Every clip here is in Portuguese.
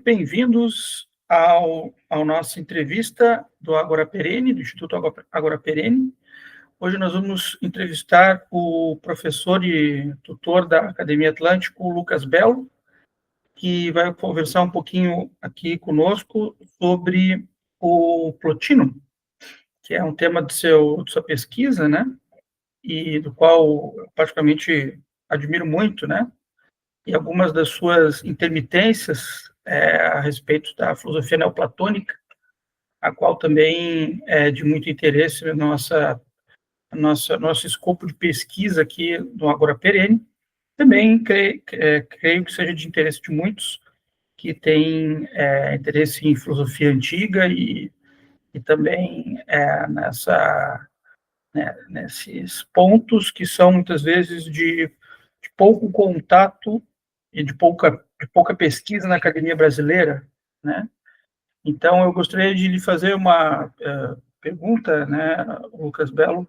bem-vindos ao nossa entrevista do Agora Perene, do Instituto Agora Perene. Hoje nós vamos entrevistar o professor e tutor da Academia Atlântico, Lucas Belo, que vai conversar um pouquinho aqui conosco sobre o Plotino, que é um tema de sua pesquisa, né? E do qual eu particularmente admiro muito, né? E algumas das suas intermitências a respeito da filosofia neoplatônica, a qual também é de muito interesse no nosso escopo de pesquisa aqui no Agora Perene. Também creio que seja de interesse de muitos que têm interesse em filosofia antiga e também nesses pontos que são muitas vezes de pouco contato e de pouca pesquisa na academia brasileira, né? Então, eu gostaria de lhe fazer uma pergunta, né, Lucas Belo,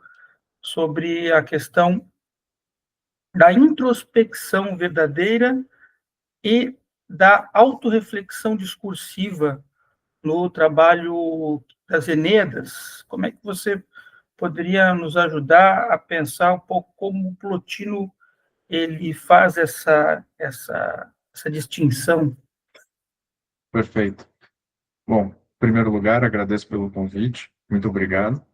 sobre a questão da introspecção verdadeira e da autorreflexão discursiva no trabalho das Enedas. Como é que você poderia nos ajudar a pensar um pouco como o Plotino ele faz essa distinção? Perfeito. Bom, em primeiro lugar, agradeço pelo convite. Muito obrigado.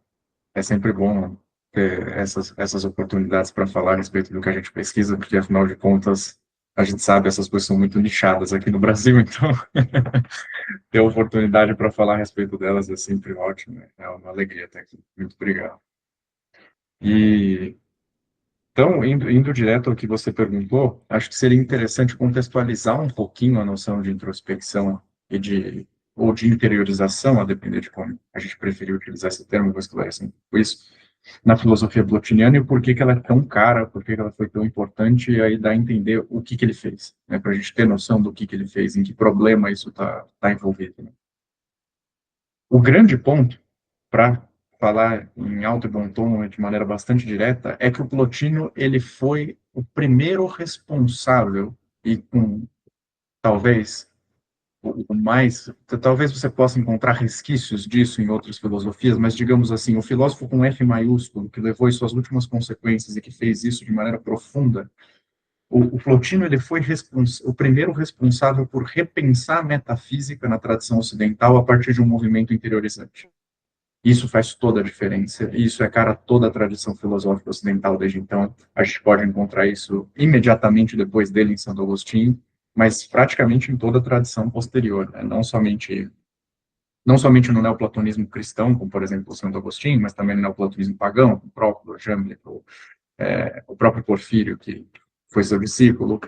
É sempre bom ter essas oportunidades para falar a respeito do que a gente pesquisa, porque, afinal de contas, a gente sabe essas coisas são muito nichadas aqui no Brasil, então ter a oportunidade para falar a respeito delas é sempre ótimo, né? É uma alegria estar aqui. Muito obrigado. Então, indo direto ao que você perguntou, acho que seria interessante contextualizar um pouquinho a noção de introspecção ou de interiorização, a depender de como a gente preferir utilizar esse termo, vou esclarecer um pouco isso, na filosofia plotiniana e por que ela é tão cara, por que ela foi tão importante, e aí dá a entender o que ele fez, né, para a gente ter noção do que ele fez, em que problema isso está envolvido. Né? O grande ponto, para falar em alto e bom tom, de maneira bastante direta, é que o Plotino ele foi o primeiro responsável, e com talvez o mais, talvez você possa encontrar resquícios disso em outras filosofias, mas digamos assim, o filósofo com F maiúsculo, que levou as suas últimas consequências e que fez isso de maneira profunda, o Plotino ele foi o primeiro responsável por repensar a metafísica na tradição ocidental a partir de um movimento interiorizante. Isso faz toda a diferença, e isso é cara a toda a tradição filosófica ocidental desde então. A gente pode encontrar isso imediatamente depois dele em Santo Agostinho, mas praticamente em toda a tradição posterior, né? Não somente no neoplatonismo cristão, como por exemplo o Santo Agostinho, mas também no neoplatonismo pagão, o próprio Jamblick, o próprio Porfírio, que foi seu discípulo.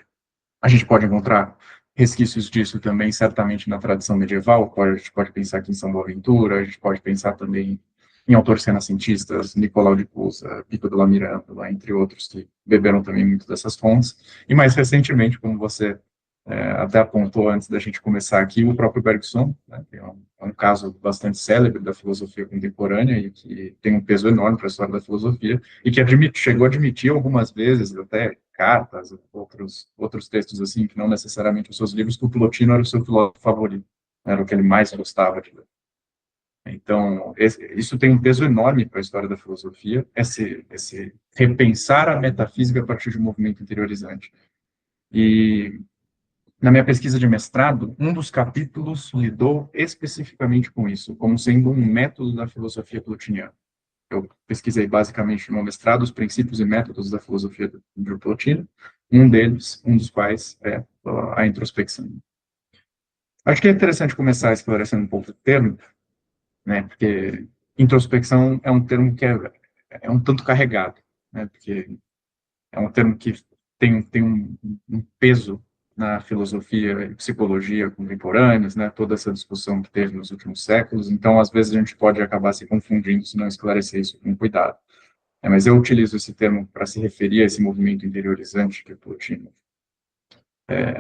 A gente pode encontrar resquícios disso também, certamente, na tradição medieval. A gente pode pensar aqui em São Boaventura, a gente pode pensar também em autores renascentistas, Nicolau de Cusa, Pico de la Mirandola, entre outros, que beberam também muito dessas fontes. E mais recentemente, como você até apontou antes da gente começar aqui, o próprio Bergson, né, que é um caso bastante célebre da filosofia contemporânea e que tem um peso enorme para a história da filosofia, e que chegou a admitir algumas vezes, até cartas, outros textos assim, que não necessariamente os seus livros, que o Plotino era o seu filósofo favorito, era o que ele mais gostava de ler. Então, isso tem um peso enorme para a história da filosofia, esse repensar a metafísica a partir de um movimento interiorizante. E na minha pesquisa de mestrado, um dos capítulos lidou especificamente com isso, como sendo um método da filosofia plotiniana. Eu pesquisei basicamente no meu mestrado os princípios e métodos da filosofia de Plotino, um dos quais é a introspecção. Acho que é interessante começar esclarecendo um pouco o termo, né, porque introspecção é um termo que é um tanto carregado, né, porque é um termo que tem um peso na filosofia e psicologia contemporâneas, né, toda essa discussão que teve nos últimos séculos, então, às vezes, a gente pode acabar se confundindo se não esclarecer isso com cuidado. Mas eu utilizo esse termo para se referir a esse movimento interiorizante que Plotino,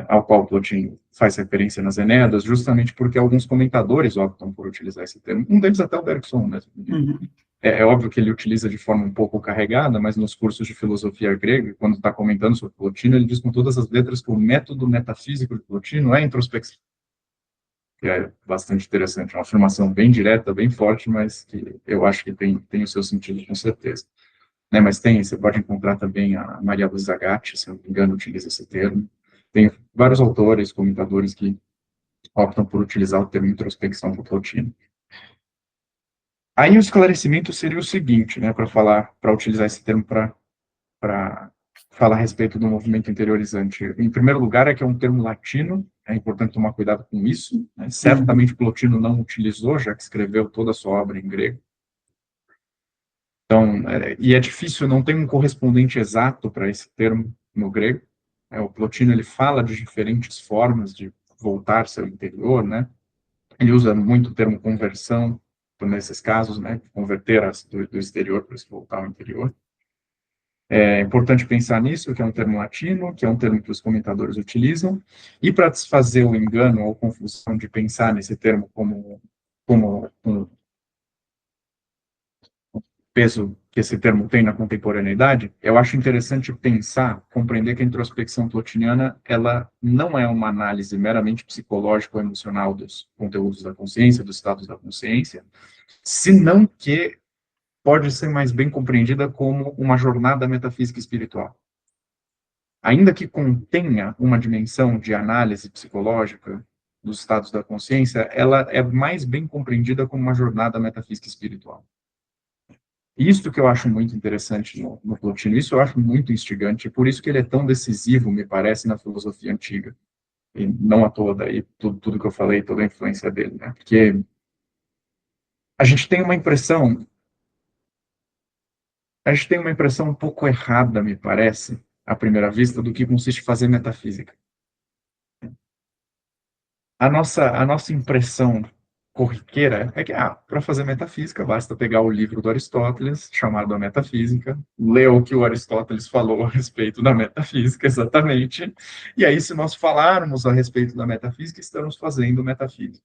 ao qual Plotino faz referência nas Enedas, justamente porque alguns comentadores optam por utilizar esse termo, um deles até o Bergson mesmo. Uhum. É óbvio que ele utiliza de forma um pouco carregada, mas nos cursos de filosofia grega, quando está comentando sobre Plotino, ele diz com todas as letras que o método metafísico de Plotino é a introspecção. que é bastante interessante. É uma afirmação bem direta, bem forte, mas que eu acho que tem o seu sentido, com certeza. Né, mas você pode encontrar também a Maria Luísa Gatti, se eu não me engano, utiliza esse termo. Tem vários autores, comentadores que optam por utilizar o termo introspecção por Plotino. Aí o esclarecimento seria o seguinte, né, para utilizar esse termo para falar a respeito do movimento interiorizante. Em primeiro lugar, é que é um termo latino, é importante tomar cuidado com isso, né? Certamente Plotino não utilizou, já que escreveu toda a sua obra em grego. Então, e é difícil, não tem um correspondente exato para esse termo no grego. O Plotino ele fala de diferentes formas de voltar-se ao interior, né? Ele usa muito o termo conversão nesses casos, né? Converter do exterior para se voltar ao interior. É importante pensar nisso, que é um termo latino, que é um termo que os comentadores utilizam, e para desfazer o engano ou confusão de pensar nesse termo como um peso que esse termo tem na contemporaneidade, eu acho interessante pensar, compreender que a introspecção plotiniana, ela não é uma análise meramente psicológica ou emocional dos conteúdos da consciência, dos estados da consciência, senão que pode ser mais bem compreendida como uma jornada metafísica espiritual. Ainda que contenha uma dimensão de análise psicológica dos estados da consciência, ela é mais bem compreendida como uma jornada metafísica espiritual. Isso que eu acho muito interessante no Plotino, isso eu acho muito instigante, por isso que ele é tão decisivo, me parece, na filosofia antiga. E não à toa daí tudo que eu falei, toda a influência dele, né? Porque a gente tem uma impressão, um pouco errada, me parece, à primeira vista, do que consiste fazer metafísica. A nossa impressão corriqueira é que, para fazer metafísica, basta pegar o livro do Aristóteles, chamado A Metafísica, ler o que o Aristóteles falou a respeito da metafísica, exatamente, e aí, se nós falarmos a respeito da metafísica, estamos fazendo metafísica.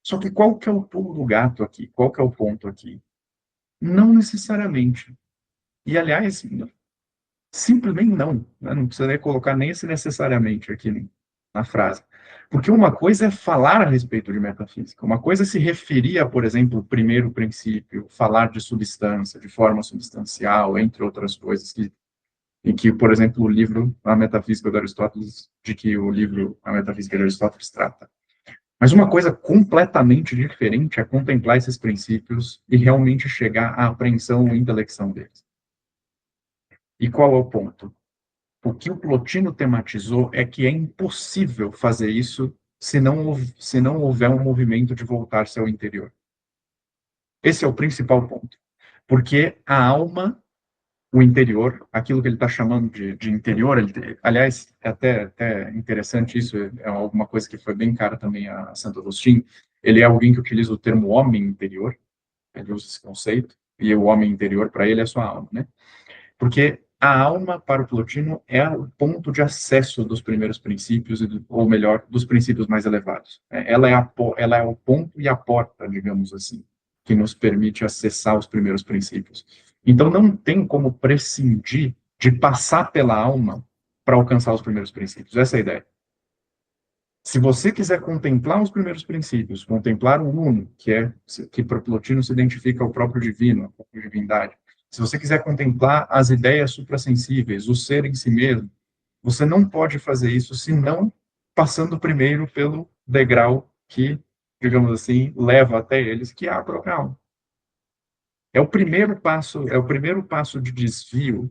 Só que qual que é o pulo do gato aqui? Qual que é o ponto aqui? Não necessariamente. E, aliás, simplesmente não. Né? Não precisaria colocar nem esse necessariamente aqui na frase. Porque uma coisa é falar a respeito de metafísica, uma coisa é se referir a, por exemplo, o primeiro princípio, falar de substância, de forma substancial, entre outras coisas, em que, por exemplo, o livro A Metafísica de Aristóteles, de que o livro A Metafísica de Aristóteles trata. Mas uma coisa completamente diferente é contemplar esses princípios e realmente chegar à apreensão ou intelecção deles. E qual é o ponto? O que o Plotino tematizou é que é impossível fazer isso se não houver um movimento de voltar-se ao interior. Esse é o principal ponto. Porque a alma, o interior, aquilo que ele está chamando de interior, aliás, é até interessante isso, é alguma coisa que foi bem cara também a Santo Agostinho, ele é alguém que utiliza o termo homem interior, ele usa esse conceito, e o homem interior, para ele, é a sua alma, né? Porque a alma, para o Plotino, é o ponto de acesso dos primeiros princípios, ou melhor, dos princípios mais elevados. Ela é o ponto e a porta, digamos assim, que nos permite acessar os primeiros princípios. Então, não tem como prescindir de passar pela alma para alcançar os primeiros princípios. Essa é a ideia. Se você quiser contemplar os primeiros princípios, contemplar o uno, que para Plotino se identifica o próprio divino, a própria divindade, se você quiser contemplar as ideias suprassensíveis, o ser em si mesmo, você não pode fazer isso senão passando primeiro pelo degrau que, digamos assim, leva até eles, que é a própria alma. É o primeiro passo de desvio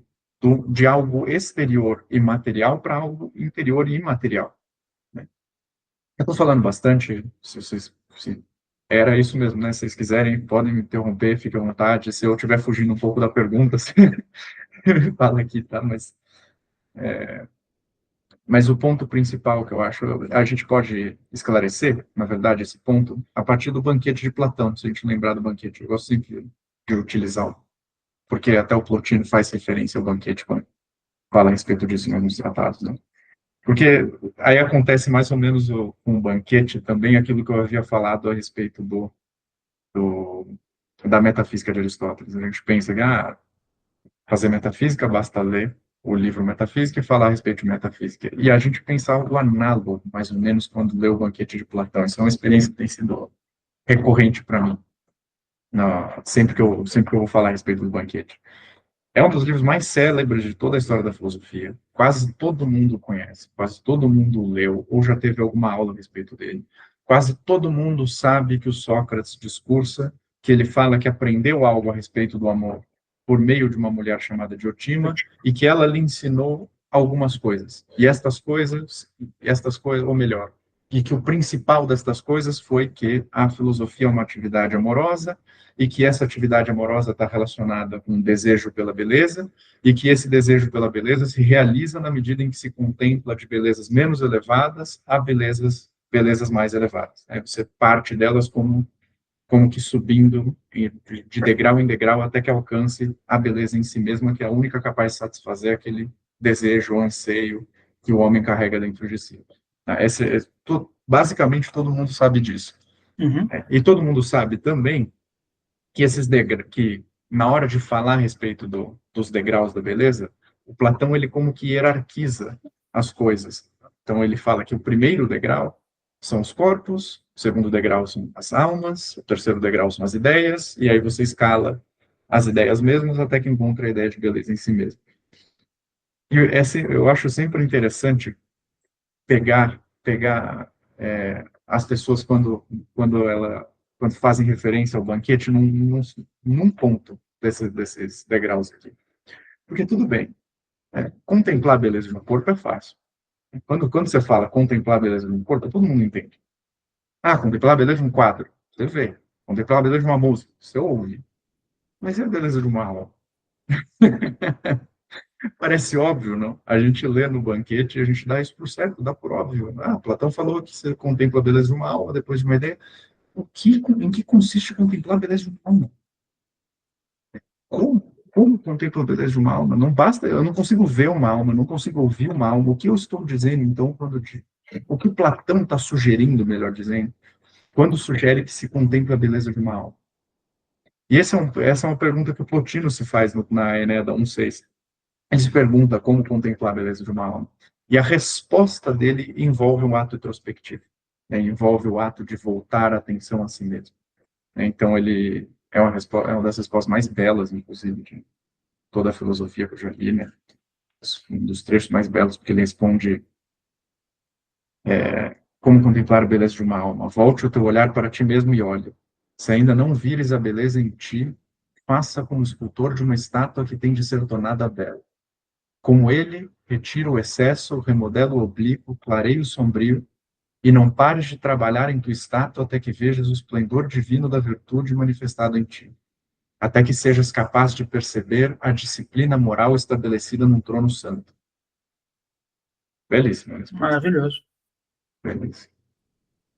de algo exterior e material para algo interior e imaterial. Eu estou falando bastante, era isso mesmo, né? Se vocês quiserem, podem me interromper, fiquem à vontade. Se eu estiver fugindo um pouco da pergunta, você fala aqui, tá? Mas o ponto principal que eu acho, a gente pode esclarecer, na verdade, esse ponto, a partir do banquete de Platão, se a gente lembrar do banquete. Eu gosto sempre de utilizá-lo, porque até o Plotino faz referência ao banquete quando fala a respeito disso em alguns tratados, né? Porque aí acontece mais ou menos com o banquete também aquilo que eu havia falado a respeito da metafísica de Aristóteles. A gente pensa que fazer metafísica basta ler o livro Metafísica e falar a respeito de metafísica. E a gente pensar o análogo, mais ou menos, quando lê o Banquete de Platão. Isso é uma experiência que tem sido recorrente para mim, sempre que eu vou falar a respeito do Banquete. É um dos livros mais célebres de toda a história da filosofia. Quase todo mundo conhece, quase todo mundo leu ou já teve alguma aula a respeito dele. Quase todo mundo sabe que o Sócrates discursa, que ele fala que aprendeu algo a respeito do amor por meio de uma mulher chamada Diotima e que ela lhe ensinou algumas coisas. E estas coisas, ou melhor, e que o principal destas coisas foi que a filosofia é uma atividade amorosa e que essa atividade amorosa está relacionada com um desejo pela beleza, e que esse desejo pela beleza se realiza na medida em que se contempla de belezas menos elevadas a belezas mais elevadas. Né? Você parte delas como que subindo de degrau em degrau até que alcance a beleza em si mesma, que é a única capaz de satisfazer aquele desejo ou anseio que o homem carrega dentro de si. Basicamente, todo mundo sabe disso. Uhum. E todo mundo sabe também que na hora de falar a respeito dos degraus da beleza, o Platão ele como que hierarquiza as coisas. Então ele fala que o primeiro degrau são os corpos, o segundo degrau são as almas, o terceiro degrau são as ideias, e aí você escala as ideias mesmas até que encontra a ideia de beleza em si mesmo. E eu acho sempre interessante pegar as pessoas quando fazem referência ao banquete num ponto desses degraus aqui. Porque tudo bem, contemplar a beleza de um corpo é fácil. Quando você fala contemplar a beleza de um corpo, todo mundo entende. Ah, contemplar a beleza de um quadro, você vê. Contemplar a beleza de uma música, você ouve. Mas e a beleza de uma alma? Parece óbvio, não? A gente lê no banquete e a gente dá isso por certo, dá por óbvio. Ah, Platão falou que você contempla a beleza de uma alma depois de uma ideia. Em que consiste contemplar a beleza de uma alma? Como contemplar a beleza de uma alma? Não basta, eu não consigo ver uma alma, não consigo ouvir uma alma. O que eu estou dizendo, então, o que Platão está sugerindo, melhor dizendo, quando sugere que se contempla a beleza de uma alma? E essa é uma pergunta que o Plotino se faz na Eneida 1.6. Ele se pergunta como contemplar a beleza de uma alma. E a resposta dele envolve um ato introspectivo, né? Envolve o ato de voltar a atenção a si mesmo. Então, ele é uma das respostas mais belas, inclusive, de toda a filosofia que eu já vi, né? Um dos trechos mais belos, porque ele responde como contemplar a beleza de uma alma. Volte o teu olhar para ti mesmo e olhe. Se ainda não vires a beleza em ti, faça como o escultor de uma estátua que tem de ser tornada bela. Como ele, retira o excesso, remodela o oblíquo, clareia o sombrio, e não pares de trabalhar em tua estátua até que vejas o esplendor divino da virtude manifestado em ti, até que sejas capaz de perceber a disciplina moral estabelecida num trono santo. Belíssima resposta. Maravilhoso. Belíssima.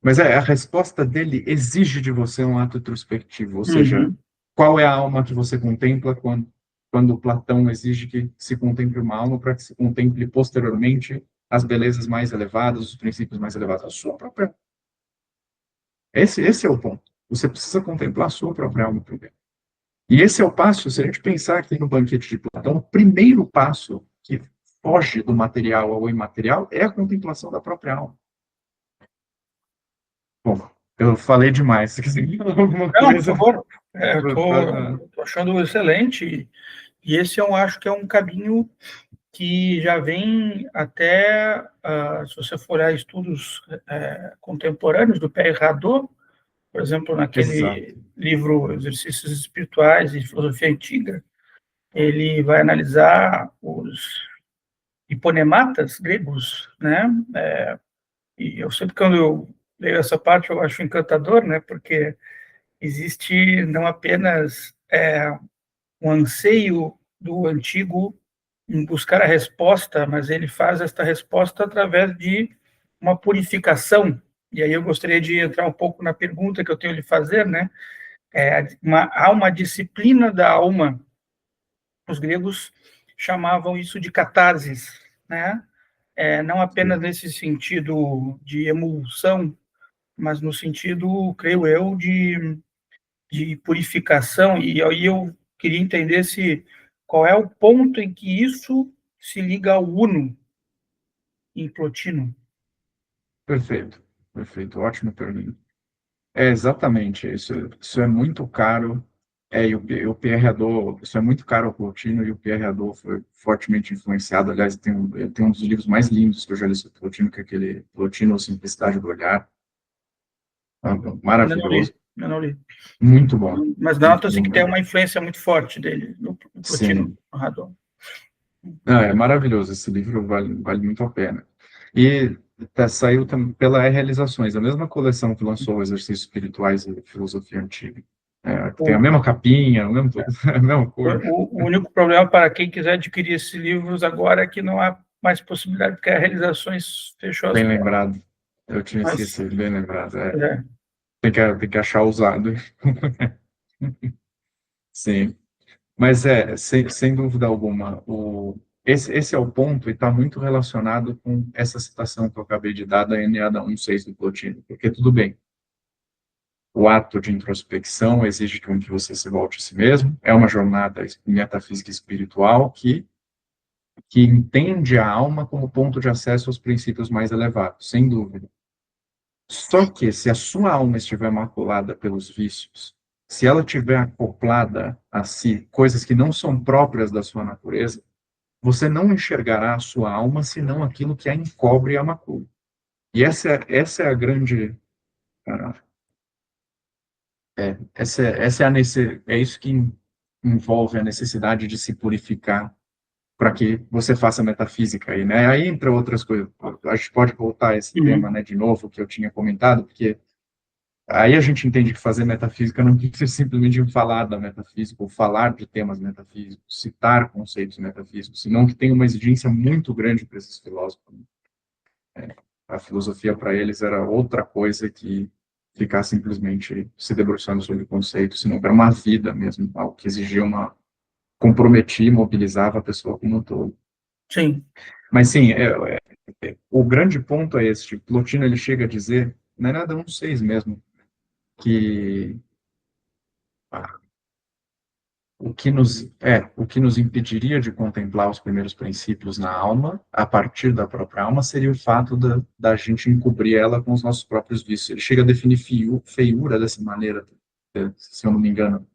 Mas a resposta dele exige de você um ato introspectivo, ou seja, qual é a alma que você contempla quando Platão exige que se contemple uma alma para que se contemple posteriormente as belezas mais elevadas, os princípios mais elevados, a sua própria. Esse é o ponto. Você precisa contemplar a sua própria alma primeiro. E esse é o passo, se a gente pensar aqui no banquete de Platão, o primeiro passo que foge do material ao imaterial é a contemplação da própria alma. Bom, eu falei demais. Se quiser falar alguma coisa. Não, por favor. Estou achando excelente. E esse eu acho que é um caminho que já vem até, se você for olhar estudos contemporâneos do Pierre Hadot, por exemplo, naquele livro Exercícios Espirituais e Filosofia Antiga, ele vai analisar os hiponematas gregos, né? E eu sempre, quando eu leio essa parte, eu acho encantador, né? Porque existe não apenas um anseio do antigo em buscar a resposta, mas ele faz esta resposta através de uma purificação. E aí eu gostaria de entrar um pouco na pergunta que eu tenho lhe fazer, né? Há uma disciplina da alma. Os gregos chamavam isso de catarsis, né? Não apenas nesse sentido de emulsão, mas no sentido, creio eu, de purificação. E aí eu queria entender qual é o ponto em que isso se liga ao Uno em Plotino? Perfeito, perfeito, ótima pergunta. É exatamente isso. Isso é muito caro. E o Pierre Hadot, isso é muito caro ao Plotino, e o Pierre Hadot foi fortemente influenciado. Aliás, tem um dos livros mais lindos que eu já li sobre Plotino, que é aquele Plotino, Simplicidade do Olhar. Ainda não li, Maravilhoso, ainda não li. muito bom, Mas muito nota-se bom que tem mesmo. uma influência muito forte dele no Plotino, Sim, no Hadot. não, é maravilhoso, esse livro vale muito a pena. E saiu pela Realizações, a mesma coleção que lançou Exercícios Espirituais e Filosofia Antiga. Tem a O, mesma capinha, o mesmo tudo, a mesma cor. o único problema para quem quiser adquirir esses livros agora é que não há mais possibilidade, porque a Realizações fechou as Bem portas. lembrado, eu tinha Mas, esquecido, bem lembrado. é, Tem que achar usado. Sim, mas sem dúvida alguma, esse é o ponto e está muito relacionado com essa citação que eu acabei de dar da Eneada 1.6 do Plotino, porque tudo bem, o ato de introspecção exige que você se volte a si mesmo, é uma jornada metafísica espiritual que entende a alma como ponto de acesso aos princípios mais elevados, sem dúvida. Só que se a sua alma estiver maculada pelos vícios, se ela estiver acoplada a si coisas que não são próprias da sua natureza, você não enxergará a sua alma senão aquilo que a encobre e a macula. E essa é a grande. ah, é isso que envolve a necessidade de se purificar para que você faça metafísica aí, né? Aí, entre outras coisas, a gente pode voltar a esse tema, uhum, né, de novo, que eu tinha comentado, porque aí a gente entende que fazer metafísica não precisa simplesmente falar da metafísica ou falar de temas metafísicos, citar conceitos metafísicos, senão que tem uma exigência muito grande para esses filósofos. A filosofia para eles era outra coisa que ficar simplesmente se debruçando sobre conceitos, senão era uma vida mesmo, algo que exigia comprometia e mobilizava a pessoa como um todo. sim. Mas sim, o grande ponto é este. Plotino ele chega a dizer, não é nada um seis mesmo, que ah, o que nos impediria de contemplar os primeiros princípios na alma, a partir da própria alma, seria o fato da gente encobrir ela com os nossos próprios vícios. Ele chega a definir feiura dessa maneira, se eu não me engano.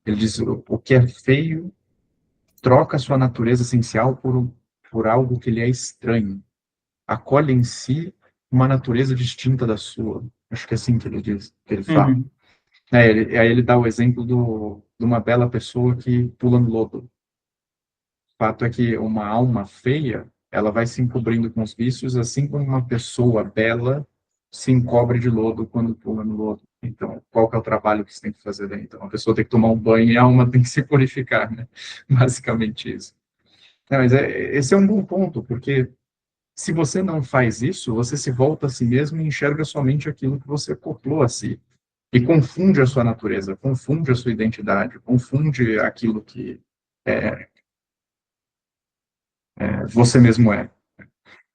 Ele diz: o que é feio troca sua natureza essencial por algo que lhe é estranho. Acolhe em si uma natureza distinta da sua. Acho que é assim que ele diz, que ele fala. Uhum, Aí ele dá o exemplo de uma bela pessoa que pula no lodo. O fato é que uma alma feia, ela vai se encobrindo com os vícios, assim como uma pessoa bela se encobre de lodo quando pula no lodo. Então, qual que é o trabalho que você tem que fazer daí? Então, a pessoa tem que tomar um banho e a alma tem que se purificar, né? Basicamente isso. Não, mas esse é um bom ponto, porque se você não faz isso, você se volta a si mesmo e enxerga somente aquilo que você acoplou a si. E confunde a sua natureza, confunde a sua identidade, confunde aquilo que é, você mesmo é.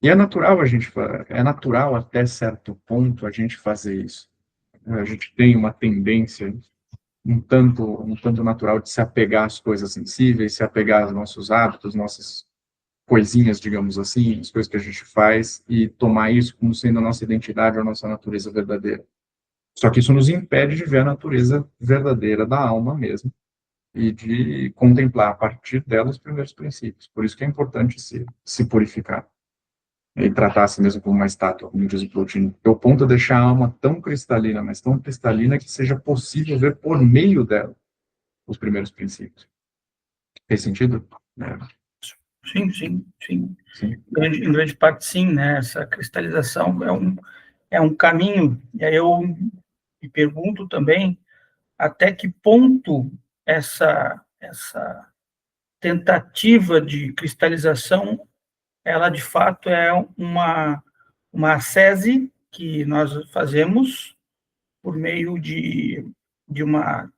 E é natural até certo ponto a gente fazer isso. A gente tem uma tendência um tanto natural de se apegar às coisas sensíveis, se apegar aos nossos hábitos, nossas coisinhas, digamos assim, as coisas que a gente faz, e tomar isso como sendo a nossa identidade, a nossa natureza verdadeira. Só que isso nos impede de ver a natureza verdadeira da alma mesmo e de contemplar a partir dela os primeiros princípios. Por isso que é importante se purificar e tratar a si mesmo como uma estátua, como diz o Plotino. Porque o ponto é deixar a alma tão cristalina, mas tão cristalina que seja possível ver por meio dela os primeiros princípios. Fez sentido? É, sim, sim, sim. sim. Em grande parte, sim, né? Essa cristalização é um caminho. E aí eu me pergunto também até que ponto essa tentativa de cristalização, ela de fato é uma ascese que nós fazemos por meio de uma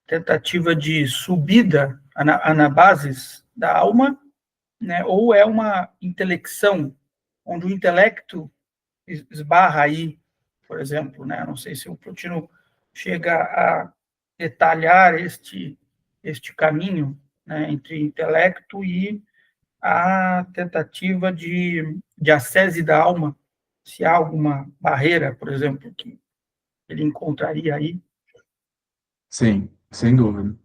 tentativa de subida anabases da alma, né? Ou é uma intelecção, onde o intelecto esbarra aí, por exemplo, né? Não sei se o Plotino chega a detalhar este caminho, né, entre intelecto a tentativa de ascese da alma, se há alguma barreira, por exemplo, que ele encontraria aí. Sim, sem dúvida.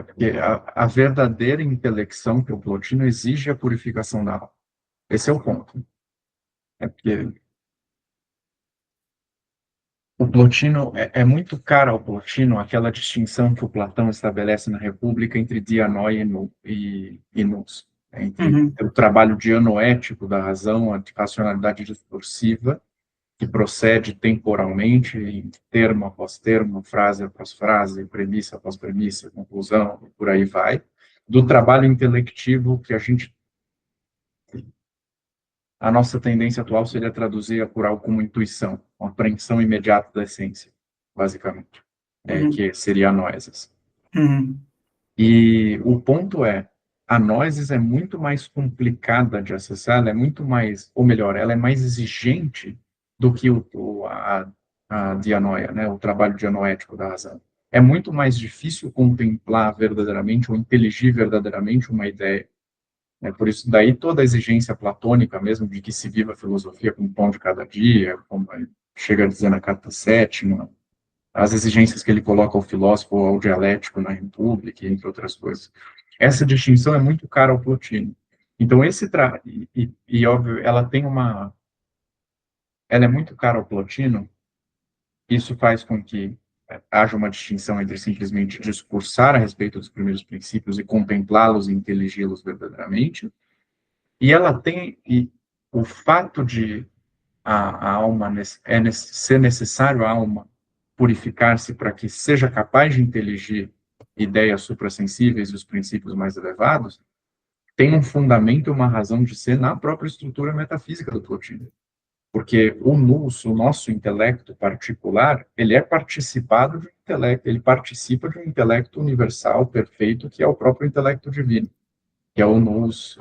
Porque a verdadeira intelecção que o Plotino exige a purificação da alma. Esse é o ponto. É porque o Plotino, é muito cara ao Plotino aquela distinção que o Platão estabelece na República entre dianoi e nous, entre Uhum, o trabalho dianoético da razão, a racionalidade discursiva, que procede temporalmente, em termo após termo, frase após frase, premissa após premissa, conclusão, e por aí vai, do trabalho intelectivo que a nossa tendência atual seria traduzir por algo como intuição, uma apreensão imediata da essência, basicamente, uhum, que seria a noesis. uhum, E o ponto é, a noesis é muito mais complicada de acessar, ela é muito mais, ou melhor, ela é mais exigente do que a dianoia, né, o trabalho dianoético da razão. É muito mais difícil contemplar verdadeiramente ou inteligir verdadeiramente uma ideia. Por isso, daí toda a exigência platônica mesmo de que se viva a filosofia como pão de cada dia, como chega a dizer na Carta Sétima, as exigências que ele coloca ao filósofo ou ao dialético na República, entre outras coisas. Essa distinção é muito cara ao Plotino. Então, óbvio, ela é muito cara ao Plotino, isso faz com que haja uma distinção entre simplesmente discursar a respeito dos primeiros princípios e contemplá-los e intelig-los verdadeiramente, e o fato de a alma ser necessário a alma purificar-se para que seja capaz de inteligir ideias suprassensíveis e os princípios mais elevados, tem um fundamento e uma razão de ser na própria estrutura metafísica do Plotino. Porque o nosso intelecto particular, ele é participado de um intelecto, ele participa de um intelecto universal, perfeito, que é o próprio intelecto divino, que é o nous,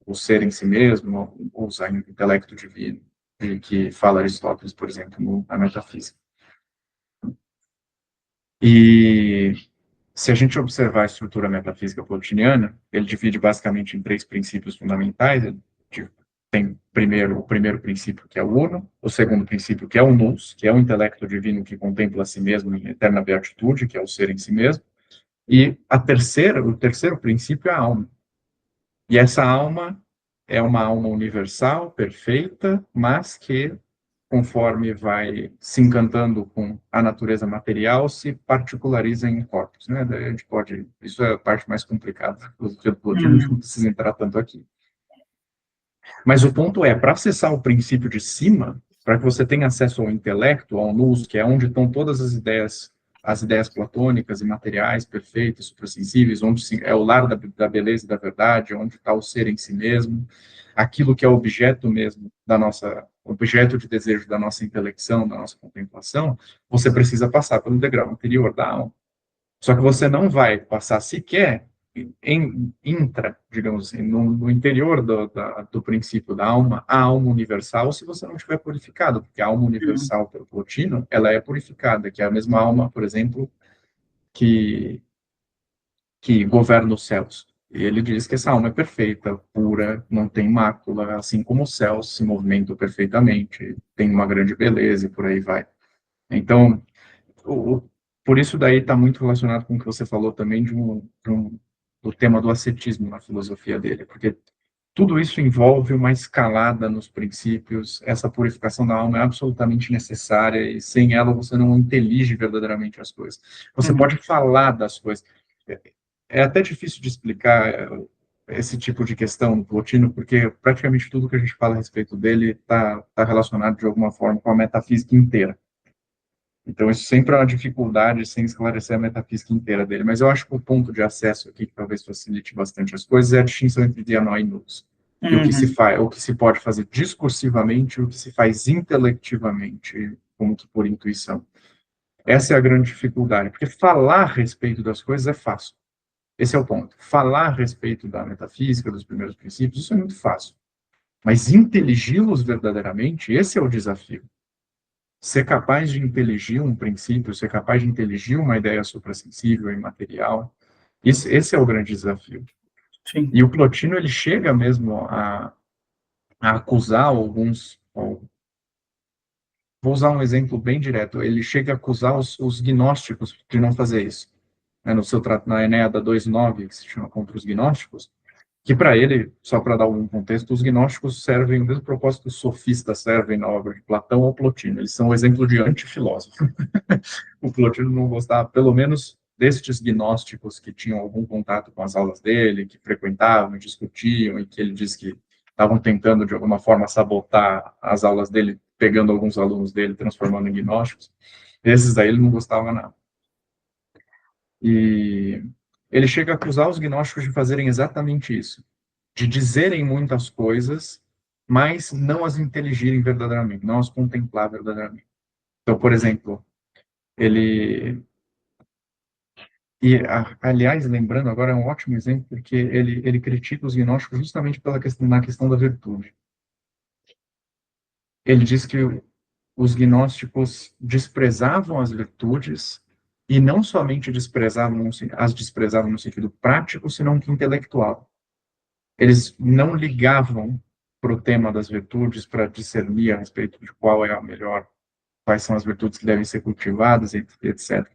o ser em si mesmo, o intelecto divino, de que fala Aristóteles, por exemplo, na Metafísica. E se a gente observar a estrutura metafísica plotiniana, ele divide basicamente em três princípios fundamentais. Ele tem o primeiro princípio, que é o uno, o segundo princípio, que é o nous, que é o intelecto divino que contempla a si mesmo em eterna beatitude, que é o ser em si mesmo, e o terceiro princípio é a alma. E essa alma é uma alma universal, perfeita, mas que, conforme vai se encantando com a natureza material, se particulariza em corpos, né? Daí a gente pode, isso é a parte mais complicada da filosofia do Plotino, a gente não uhum, precisa entrar tanto aqui. Mas o ponto é, para acessar o princípio de cima, para que você tenha acesso ao intelecto, ao nous, que é onde estão todas as ideias platônicas e materiais perfeitas, suprassensíveis, onde é o lar da beleza e da verdade, onde está o ser em si mesmo, aquilo que é objeto mesmo objeto de desejo da nossa intelecção, da nossa contemplação, você precisa passar pelo degrau anterior da alma. Só que você não vai passar sequer digamos assim, no interior do princípio da alma, a alma universal, se você não estiver purificado, porque a alma uhum, universal, pelo Plotino, ela é purificada, que é a mesma alma, por exemplo, que, que governa os céus. E ele diz que essa alma é perfeita, pura, não tem mácula, assim como os céus se movimentam perfeitamente, tem uma grande beleza e por aí vai. Então, o, por isso daí está muito relacionado com o que você falou também do tema do ascetismo na filosofia dele, porque tudo isso envolve uma escalada nos princípios, essa purificação da alma é absolutamente necessária e sem ela você não intelige verdadeiramente as coisas. Você uhum, pode falar das coisas. É até difícil de explicar esse tipo de questão no Plotino, porque praticamente tudo que a gente fala a respeito dele está relacionado de alguma forma com a metafísica inteira. Então, isso sempre é uma dificuldade sem esclarecer a metafísica inteira dele. Mas eu acho que o ponto de acesso aqui, que talvez facilite bastante as coisas, é a distinção entre dianoi e nous. E o que se uhum, faz, o que se pode fazer discursivamente e o que se faz intelectivamente, como que por intuição. Essa é a grande dificuldade, porque falar a respeito das coisas é fácil. Esse é o ponto. Falar a respeito da metafísica, dos primeiros princípios, isso é muito fácil. Mas inteligi-los verdadeiramente, esse é o desafio. Ser capaz de inteligir um princípio, ser capaz de inteligir uma ideia suprassensível e material, esse é o grande desafio. Sim. E o Plotino, ele chega mesmo a acusar alguns, vou usar um exemplo bem direto, ele chega a acusar os gnósticos de não fazer isso. No seu na Enéada 2:9, que se chama Contra os Gnósticos, que para ele, só para dar algum contexto, os gnósticos servem o mesmo propósito que os sofistas servem na obra de Platão ou Plotino. Eles são um exemplo de antifilósofo. O Plotino não gostava, pelo menos, destes gnósticos que tinham algum contato com as aulas dele, que frequentavam, discutiam, e que ele diz que estavam tentando, de alguma forma, sabotar as aulas dele, pegando alguns alunos dele, transformando em gnósticos. Esses aí ele não gostava nada. E ele chega a acusar os gnósticos de fazerem exatamente isso, de dizerem muitas coisas, mas não as inteligirem verdadeiramente, não as contemplar verdadeiramente. Então, por exemplo, ele... E, aliás, lembrando agora, é um ótimo exemplo, porque ele critica os gnósticos justamente na questão da virtude. Ele diz que os gnósticos desprezavam as virtudes, e não somente as desprezavam no sentido prático, senão que intelectual. Eles não ligavam para o tema das virtudes para discernir a respeito de qual é a melhor, quais são as virtudes que devem ser cultivadas, etc.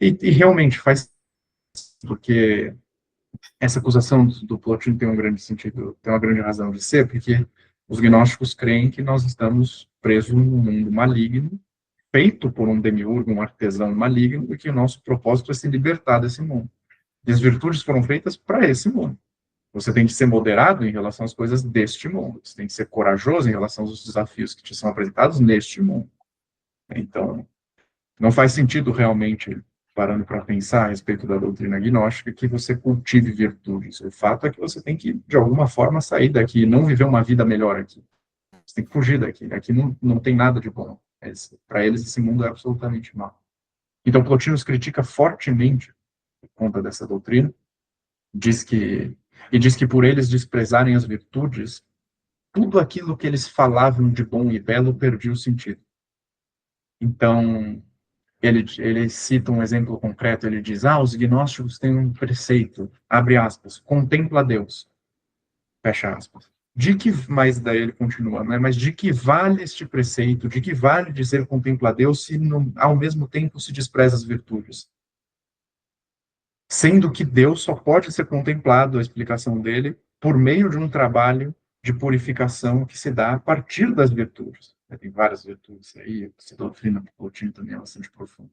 E realmente faz, porque essa acusação do Plotino tem um grande sentido, tem uma grande razão de ser, porque os gnósticos creem que nós estamos presos num mundo maligno, feito por um demiurgo, um artesão maligno, e que o nosso propósito é se libertar desse mundo. E as virtudes foram feitas para esse mundo. Você tem que ser moderado em relação às coisas deste mundo. Você tem que ser corajoso em relação aos desafios que te são apresentados neste mundo. Então, não faz sentido realmente, parando para pensar a respeito da doutrina gnóstica, que você cultive virtudes. O fato é que você tem que, de alguma forma, sair daqui e não viver uma vida melhor aqui. Você tem que fugir daqui. Aqui não tem nada de bom. Para eles, esse mundo é absolutamente mau. Então, Plotinus critica fortemente por conta dessa doutrina, diz que por eles desprezarem as virtudes, tudo aquilo que eles falavam de bom e belo perdia o sentido. Então, ele cita um exemplo concreto, ele diz, os gnósticos têm um preceito, abre aspas, contempla Deus, fecha aspas. Mas daí ele continua, né? Mas de que vale este preceito? De que vale dizer contempla Deus se ao mesmo tempo se despreza as virtudes? Sendo que Deus só pode ser contemplado, a explicação dele, por meio de um trabalho de purificação que se dá a partir das virtudes. Tem várias virtudes aí, essa doutrina do Plotino também é bastante profunda.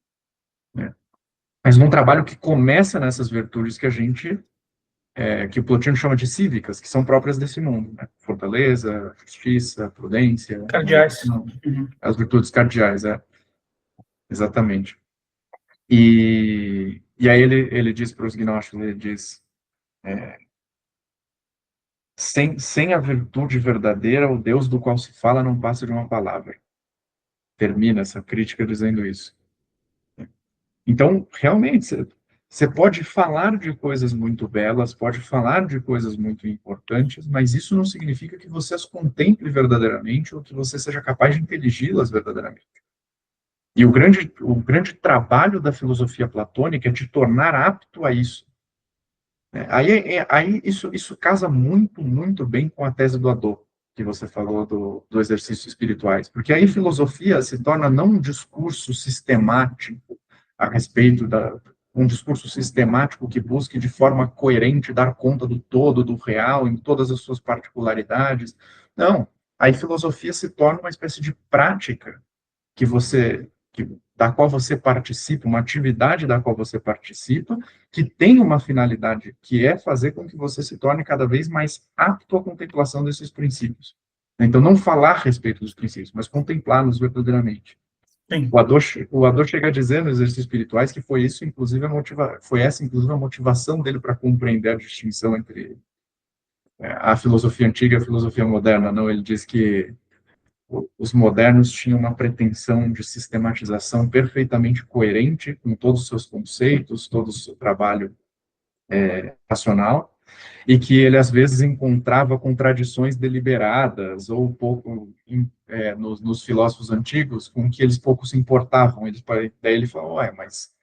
Né? Mas num trabalho que começa nessas virtudes que o Plotino chama de cívicas, que são próprias desse mundo. Né? Fortaleza, justiça, prudência, Cardeais. as virtudes cardeais, exatamente. E aí ele diz para os gnósticos, ele diz, sem a virtude verdadeira, o Deus do qual se fala não passa de uma palavra. Termina essa crítica dizendo isso. Então, realmente, você pode falar de coisas muito belas, pode falar de coisas muito importantes, mas isso não significa que você as contemple verdadeiramente ou que você seja capaz de intelig-las verdadeiramente. E o grande trabalho da filosofia platônica é te tornar apto a isso. Aí isso casa muito, muito bem com a tese do Adorno, que você falou do exercício espirituais, porque aí filosofia se torna não um discurso sistemático a respeito um discurso sistemático que busque de forma coerente dar conta do todo, do real, em todas as suas particularidades. Não, aí filosofia se torna uma espécie de prática da qual você participa, uma atividade da qual você participa, que tem uma finalidade, que é fazer com que você se torne cada vez mais apto à contemplação desses princípios. Então, não falar a respeito dos princípios, mas contemplá-los verdadeiramente. Sim. O Ador chega a dizer nos exercícios espirituais que foi essa, inclusive, a motivação dele para compreender a distinção entre a filosofia antiga e a filosofia moderna. Não, ele diz que os modernos tinham uma pretensão de sistematização perfeitamente coerente com todos os seus conceitos, todo o seu trabalho racional, e que ele, às vezes, encontrava contradições deliberadas, ou pouco, nos filósofos antigos, com que eles pouco se importavam. Daí ele falou, mas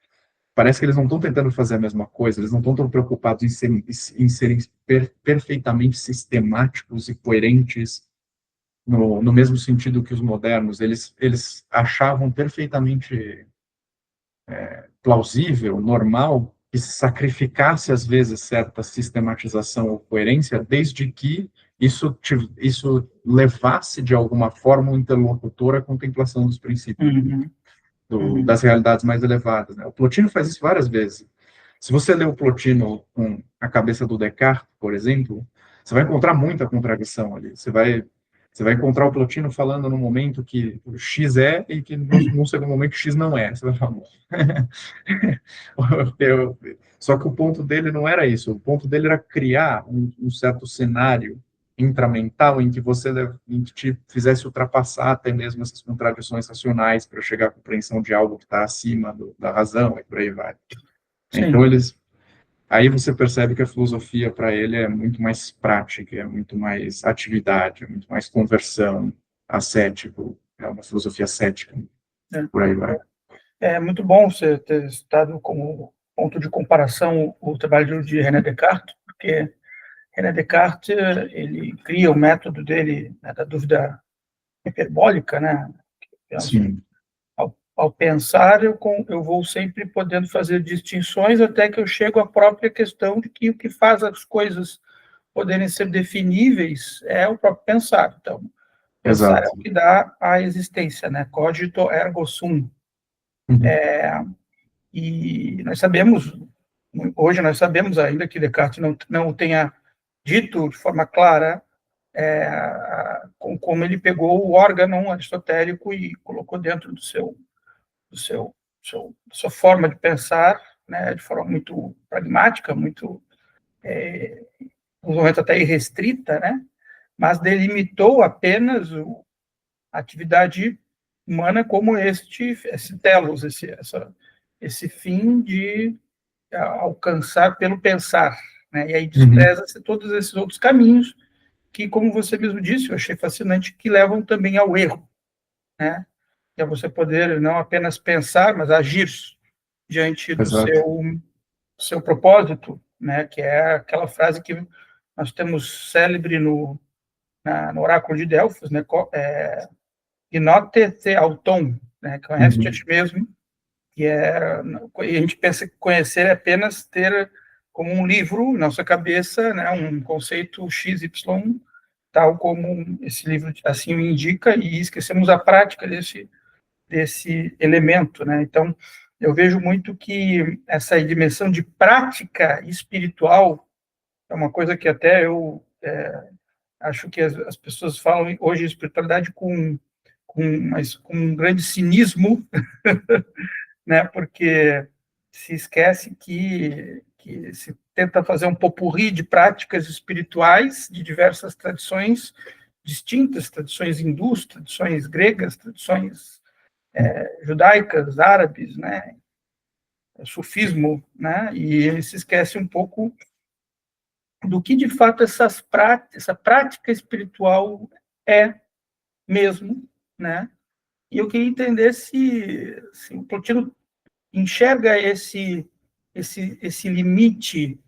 parece que eles não estão tentando fazer a mesma coisa, eles não estão tão preocupados em serem perfeitamente sistemáticos e coerentes no mesmo sentido que os modernos. Eles achavam perfeitamente plausível, normal, que se sacrificasse, às vezes, certa sistematização ou coerência, desde que isso levasse, de alguma forma, o interlocutor à contemplação dos princípios, das realidades mais elevadas. Né? O Plotino faz isso várias vezes. Se você lê o Plotino com a cabeça do Descartes, por exemplo, você vai encontrar muita contradição ali. Você vai encontrar o Plotino falando no momento que o X é e que no segundo momento X não é. Você vai falar, só que o ponto dele não era isso. O ponto dele era criar um certo cenário intramental em que te fizesse ultrapassar até mesmo essas contradições racionais para chegar à compreensão de algo que está acima da razão e por aí vai. Sim. Então aí você percebe que a filosofia para ele é muito mais prática, é muito mais atividade, é muito mais conversão, ascético, é uma filosofia cética, por aí vai. É muito bom você ter citado como ponto de comparação o trabalho de René Descartes, porque René Descartes ele cria o método dele, né, da dúvida hiperbólica, né? Sim. Ao pensar, eu vou sempre podendo fazer distinções até que eu chego à própria questão de que o que faz as coisas poderem ser definíveis é o próprio pensar. Então, pensar Exato. é o que dá a existência, né? Cogito ergo sum. E hoje nós sabemos ainda que Descartes não tenha dito de forma clara como ele pegou o órgão aristotélico e colocou dentro da sua forma de pensar, né, de forma muito pragmática, muito, no momento até irrestrita, né, mas delimitou apenas a atividade humana como esse telos, esse fim de alcançar pelo pensar, né, e aí despreza-se todos esses outros caminhos que, como você mesmo disse, eu achei fascinante, que levam também ao erro, né, que é você poder não apenas pensar, mas agir diante do seu propósito, né, que é aquela frase que nós temos célebre no oráculo de Delfos, né, Inote te auton, né, conhece-te a ti mesmo, e a gente pensa que conhecer é apenas ter como um livro na nossa cabeça, né, um conceito XY, tal como esse livro assim o indica, e esquecemos a prática desse elemento, né? Então, eu vejo muito que essa dimensão de prática espiritual é uma coisa que até eu acho que as pessoas falam hoje espiritualidade com um grande cinismo, né? Porque se esquece que se tenta fazer um popurrí de práticas espirituais de diversas tradições distintas, tradições hindus, tradições gregas, tradições judaicas, árabes, né? Sufismo, né? E ele se esquece um pouco do que de fato essa prática espiritual é mesmo, né? E eu queria entender se o Plotino enxerga esse limite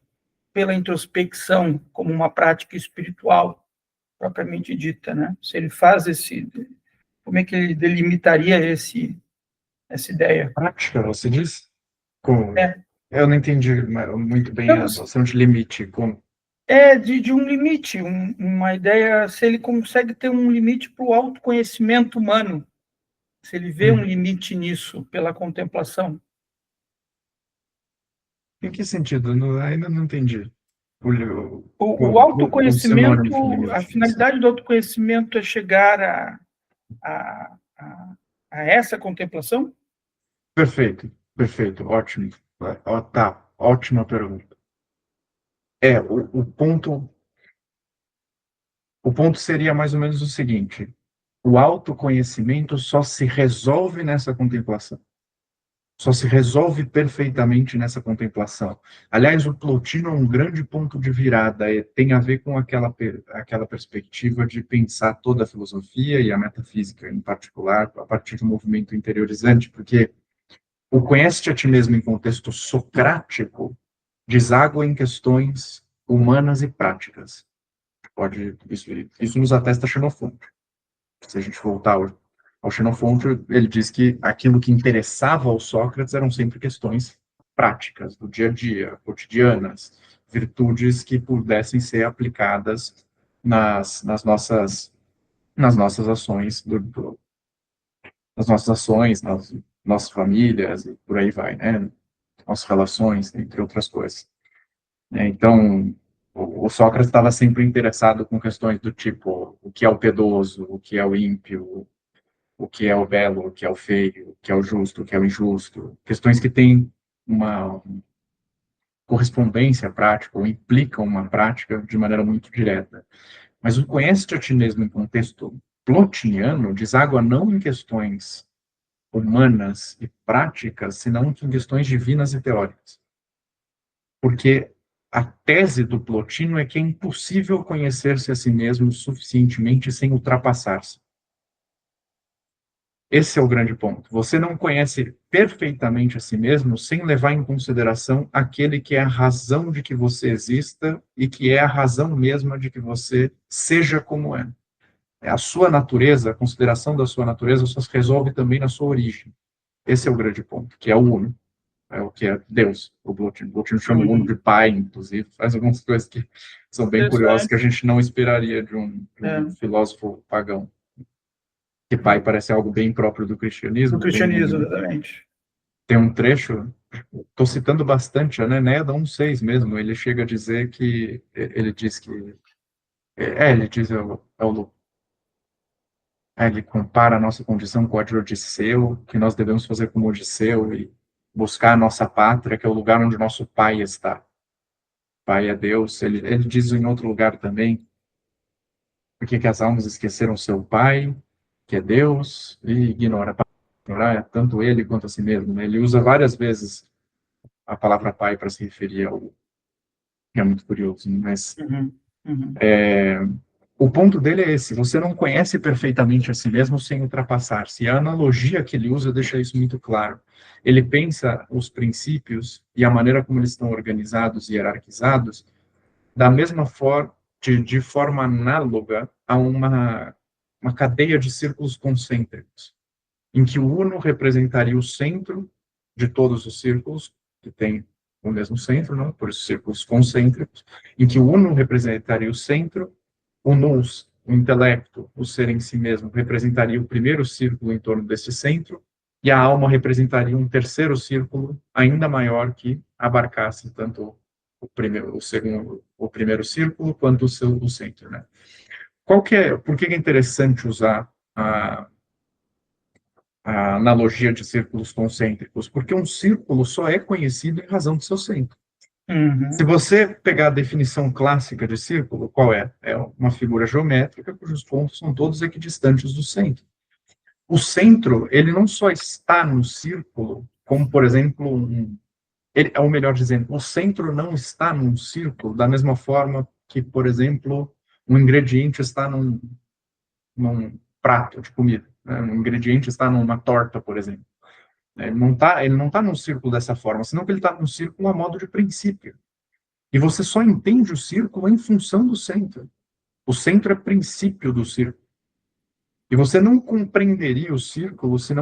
pela introspecção como uma prática espiritual propriamente dita, né? Se ele faz como é que ele delimitaria essa ideia? Prática, você diz? Como? É, Eu não entendi muito bem não, a noção de limite. Como? de um limite, uma ideia, se ele consegue ter um limite para o autoconhecimento humano, se ele vê um limite nisso pela contemplação. Em que sentido? Ainda não entendi. O O sinônimo de autoconhecimento, a limite. finalidade do autoconhecimento é chegar a, a, a essa contemplação? Perfeito, perfeito, ótimo. Tá, ótima pergunta. O ponto seria mais ou menos o seguinte: o autoconhecimento só se resolve nessa contemplação. Só se resolve perfeitamente nessa contemplação. Aliás, o Plotino é um grande ponto de virada, tem a ver com aquela perspectiva de pensar toda a filosofia e a metafísica, em particular, a partir do movimento interiorizante, porque O conhece-te a ti mesmo em contexto socrático deságua em questões humanas e práticas. Isso nos atesta Xenofonte. Se a gente voltar ao Xenofonte, ele diz que aquilo que interessava ao Sócrates eram sempre questões práticas, do dia a dia, cotidianas, virtudes que pudessem ser aplicadas nas nossas ações, nas nossas famílias, e por aí vai, né? Nossas relações, entre outras coisas. Então, o Sócrates estava sempre interessado com questões do tipo, o que é o piedoso, o que é o ímpio, o que é o belo, o que é o feio, o que é o justo, o que é o injusto, questões que têm uma correspondência prática, ou implicam uma prática de maneira muito direta. Mas o conhece-te a ti mesmo em contexto plotiniano deságua não em questões humanas e práticas, senão em questões divinas e teóricas. Porque a tese do Plotino é que é impossível conhecer-se a si mesmo suficientemente sem ultrapassar-se. Esse é o grande ponto. Você não conhece perfeitamente a si mesmo sem levar em consideração aquele que é a razão de que você exista e que é a razão mesma de que você seja como é. É a sua natureza, a consideração da sua natureza só se resolve também na sua origem. Esse é o grande ponto, que é o uno. É o que é Deus, o Plotino. O Plotino chama o uno de pai, inclusive, faz algumas coisas que são bem curiosas, que a gente não esperaria de um filósofo pagão. Que pai parece algo bem próprio do cristianismo. Do cristianismo, exatamente. Tem um trecho, estou citando bastante, a Enéida 1,6 mesmo, ele chega a dizer que, ele diz que, ele diz, ele compara a nossa condição com a de Odisseu, que nós devemos fazer como Odisseu e buscar a nossa pátria, que é o lugar onde nosso pai está. Pai é Deus. Ele diz em outro lugar também, porque que as almas esqueceram seu pai, que é Deus, e ignorar tanto ele quanto a si mesmo. Né? Ele usa várias vezes a palavra pai para se referir ao que é muito curioso, mas o ponto dele é esse: você não conhece perfeitamente a si mesmo sem ultrapassar-se. E a analogia que ele usa deixa isso muito claro. Ele pensa os princípios e a maneira como eles estão organizados e hierarquizados da mesma forma, de forma análoga a uma cadeia de círculos concêntricos, em que o uno representaria o centro de todos os círculos, que tem o mesmo centro, não? Por isso círculos concêntricos, em que o uno representaria o centro, o nous, o intelecto, o ser em si mesmo, representaria o primeiro círculo em torno desse centro, e a alma representaria um terceiro círculo ainda maior que abarcasse tanto o primeiro círculo quanto o centro, né? Por que é interessante usar a analogia de círculos concêntricos? Porque um círculo só é conhecido em razão do seu centro. Se você pegar a definição clássica de círculo, qual é? É uma figura geométrica cujos pontos são todos equidistantes do centro. O centro, ele não só está no círculo, como, por exemplo, ou melhor dizendo, o centro não está num círculo da mesma forma que, por exemplo, um ingrediente está num prato de comida. Né? Um ingrediente está numa torta, por exemplo. Ele não tá num círculo dessa forma, senão que ele está num círculo a modo de princípio. E você só entende o círculo em função do centro. O centro é princípio do círculo. E você não compreenderia o círculo se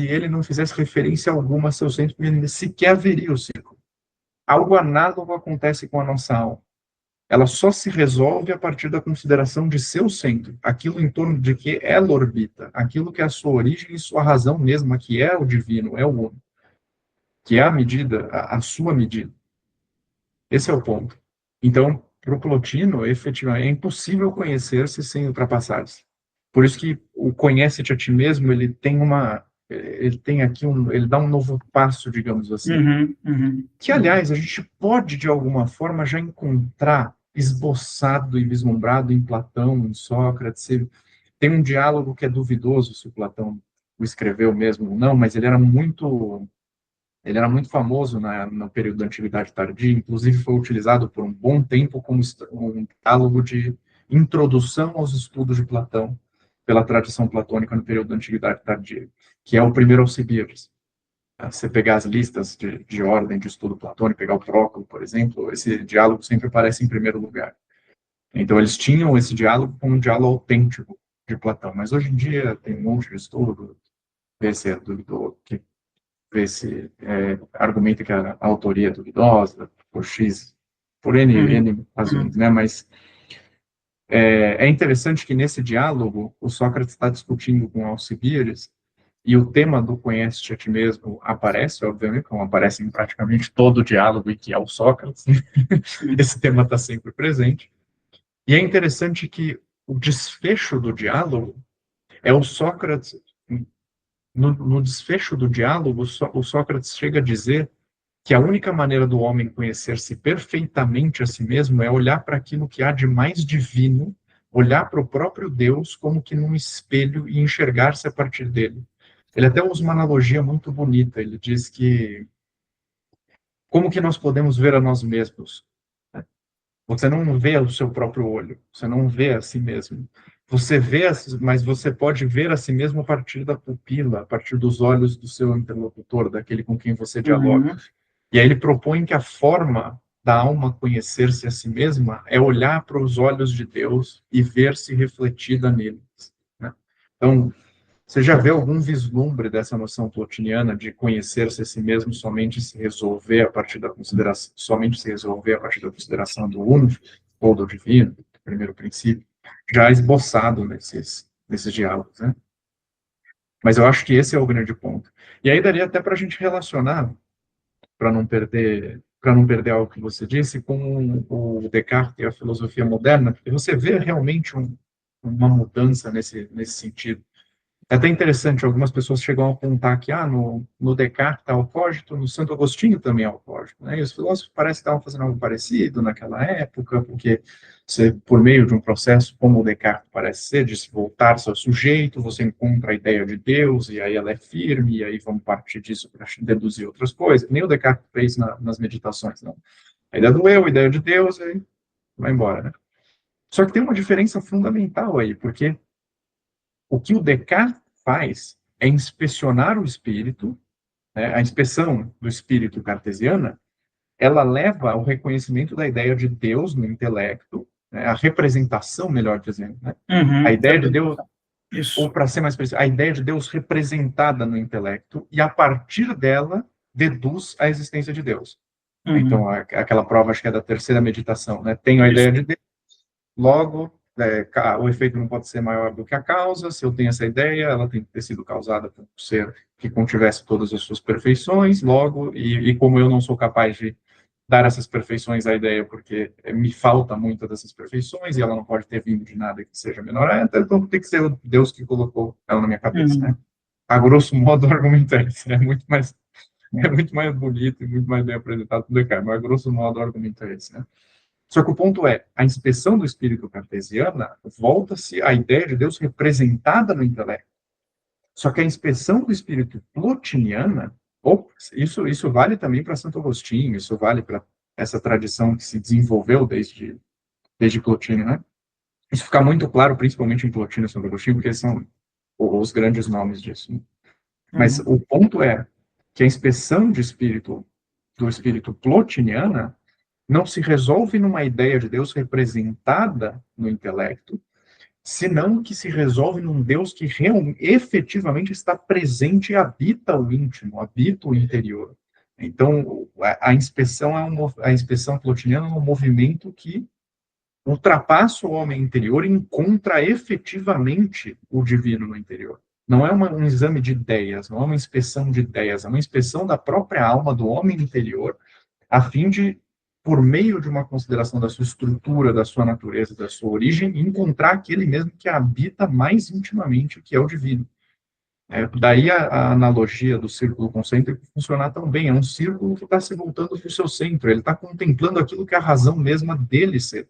ele não fizesse referência alguma a seu centro, ele sequer haveria o círculo. Algo análogo acontece com a nossa alma. Ela só se resolve a partir da consideração de seu centro, aquilo em torno de que ela orbita, aquilo que é a sua origem e sua razão mesma, que é o divino, é o uno, que é a medida, a sua medida. Esse é o ponto. Então, para o Plotino, efetivamente, é impossível conhecer-se sem ultrapassar-se. Por isso que o conhece-te a ti mesmo, ele tem aqui ele dá um novo passo, digamos assim. Que, aliás, a gente pode, de alguma forma, já encontrar esboçado e vislumbrado em Platão, em Sócrates. Tem um diálogo que é duvidoso se o Platão o escreveu mesmo ou não, mas ele era muito famoso no período da Antiguidade Tardia, inclusive foi utilizado por um bom tempo como um diálogo de introdução aos estudos de Platão pela tradição platônica no período da Antiguidade Tardia, que é o primeiro Alcibiades. você pegar as listas de ordem de estudo platônico, pegar o Próclo, por exemplo, esse diálogo sempre aparece em primeiro lugar. Então, eles tinham esse diálogo como um diálogo autêntico de Platão, mas hoje em dia tem um monte de estudo, vê se é duvidoso, que vê se argumenta que a autoria é duvidosa, por X, por Uhum. N razões, né? Mas é interessante que nesse diálogo o Sócrates está discutindo com Alcibiades e o tema do conhece-te a ti mesmo aparece, obviamente, como aparece em praticamente todo o diálogo e que é o Sócrates, né? Esse tema está sempre presente. E é interessante que o desfecho do diálogo é o Sócrates, no desfecho do diálogo, o Sócrates chega a dizer que a única maneira do homem conhecer-se perfeitamente a si mesmo é olhar para aquilo que há de mais divino, olhar para o próprio Deus como que num espelho e enxergar-se a partir dele. Ele até usa uma analogia muito bonita, ele diz que como que nós podemos ver a nós mesmos? Você não vê o seu próprio olho, você não vê a si mesmo. Você vê, mas você pode ver a si mesmo a partir da pupila, a partir dos olhos do seu interlocutor, daquele com quem você dialoga. Uhum. E aí ele propõe que a forma da alma conhecer-se a si mesma é olhar para os olhos de Deus e ver-se refletida neles, né? Então, você já vê algum vislumbre dessa noção plotiniana de conhecer-se a si mesmo somente se resolver a partir da consideração, somente se resolver a partir da consideração do uno ou do divino, do primeiro princípio, já esboçado nesses diálogos, né? Mas eu acho que esse é o grande ponto. E aí daria até para a gente relacionar, para não perder algo que você disse, com o Descartes e a filosofia moderna, porque você vê realmente uma mudança nesse sentido. É até interessante, algumas pessoas chegam a apontar que no Descartes está o cogito, no Santo Agostinho também é o cogito, né? E os filósofos parecem que estavam fazendo algo parecido naquela época, porque você, por meio de um processo como o Descartes parece ser, de se voltar-se ao sujeito, você encontra a ideia de Deus, e aí ela é firme, e aí vamos partir disso para deduzir outras coisas. Nem o Descartes fez nas meditações, não. A ideia do eu, a ideia de Deus, aí vai embora, né? Só que tem uma diferença fundamental aí, porque o que o Descartes faz é inspecionar o espírito, né? A inspeção do espírito cartesiana, ela leva ao reconhecimento da ideia de Deus no intelecto, né? A representação, melhor dizendo, né? A Uhum. ideia de Deus, ou Isso. para ser mais preciso, a ideia de Deus representada no intelecto, e a partir dela deduz a existência de Deus. Então, Uhum. aquela prova, acho que é da terceira meditação, né? Tenho a Isso. ideia de Deus, logo, o efeito não pode ser maior do que a causa. Se eu tenho essa ideia, ela tem que ter sido causada por um ser que contivesse todas as suas perfeições, logo, e como eu não sou capaz de dar essas perfeições à ideia, porque me falta muita dessas perfeições, e ela não pode ter vindo de nada que seja menor, então tem que ser o Deus que colocou ela na minha cabeça, né? Uhum. A grosso modo, o argumento é esse, é muito mais bonito e muito mais bem apresentado do Descartes, mas a grosso modo, o argumento é esse, né? Só que o ponto é, a inspeção do espírito cartesiana volta-se à ideia de Deus representada no intelecto. Só que a inspeção do espírito plotiniana, isso vale também para Santo Agostinho, isso vale para essa tradição que se desenvolveu desde Plotino, né? Isso fica muito claro, principalmente em Plotino e Santo Agostinho, porque eles são os grandes nomes disso, né? Mas Uhum. o ponto é que a inspeção do espírito plotiniana não se resolve numa ideia de Deus representada no intelecto, senão que se resolve num Deus que efetivamente está presente e habita o íntimo, habita o interior. Então, a inspeção a inspeção plotiniana é um movimento que ultrapassa o homem interior e encontra efetivamente o divino no interior. Não é um exame de ideias, não é uma inspeção de ideias, é uma inspeção da própria alma do homem interior, a fim de, por meio de uma consideração da sua estrutura, da sua natureza, da sua origem, encontrar aquele mesmo que habita mais intimamente, que é o divino. Daí a analogia do círculo concêntrico funcionar tão bem. É um círculo que está se voltando para o seu centro, ele está contemplando aquilo que é a razão mesma dele ser.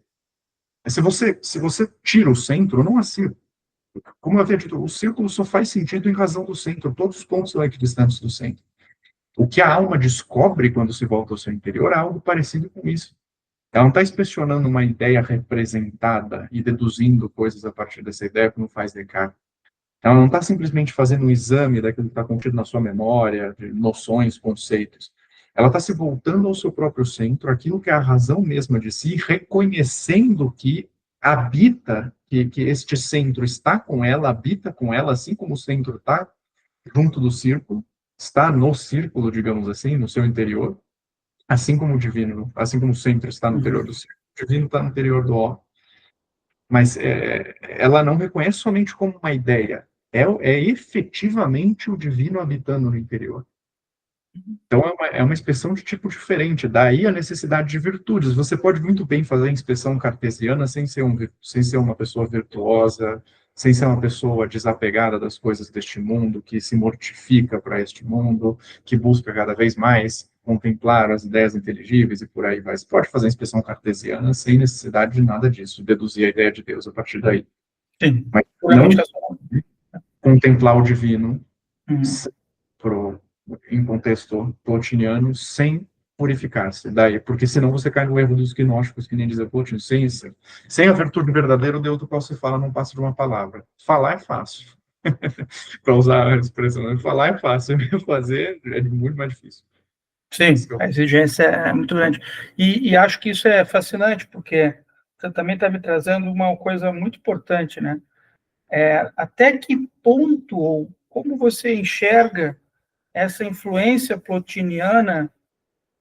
Se você tira o centro, não há círculo. Como eu havia dito, o círculo só faz sentido em razão do centro, todos os pontos são equidistantes do centro. O que a alma descobre quando se volta ao seu interior é algo parecido com isso. Ela não está inspecionando uma ideia representada e deduzindo coisas a partir dessa ideia, como faz Descartes. Ela não está simplesmente fazendo um exame daquilo que está contido na sua memória, de noções, conceitos. Ela está se voltando ao seu próprio centro, aquilo que é a razão mesma de si, reconhecendo que habita, que este centro está com ela, habita com ela, assim como o centro está junto do círculo, está no círculo, digamos assim, no seu interior, assim como o divino, assim como o centro está no interior Uhum. do círculo, o divino está no interior do ó. Mas ela não reconhece somente como uma ideia, é efetivamente o divino habitando no interior. Então, é uma inspeção de tipo diferente. Daí a necessidade de virtudes. Você pode muito bem fazer a inspeção cartesiana sem ser uma pessoa virtuosa, sem ser uma pessoa desapegada das coisas deste mundo, que se mortifica para este mundo, que busca cada vez mais contemplar as ideias inteligíveis e por aí vai. Você pode fazer a inspeção cartesiana sem necessidade de nada disso, deduzir a ideia de Deus a partir daí. Sim, Mas puramente não racional. contemplar o divino Uhum. pro, em contexto plotiniano sem purificar-se. Daí, porque senão você cai no erro dos gnósticos, que nem dizer Plotino, sem a virtude verdadeira, o Deus do qual se fala não passa de uma palavra. Falar é fácil. Para usar a expressão, falar é fácil, fazer é muito mais difícil. Sim, a exigência é muito grande. E acho que isso é fascinante, porque você também está me trazendo uma coisa muito importante, né? Até que ponto, ou como você enxerga essa influência plotiniana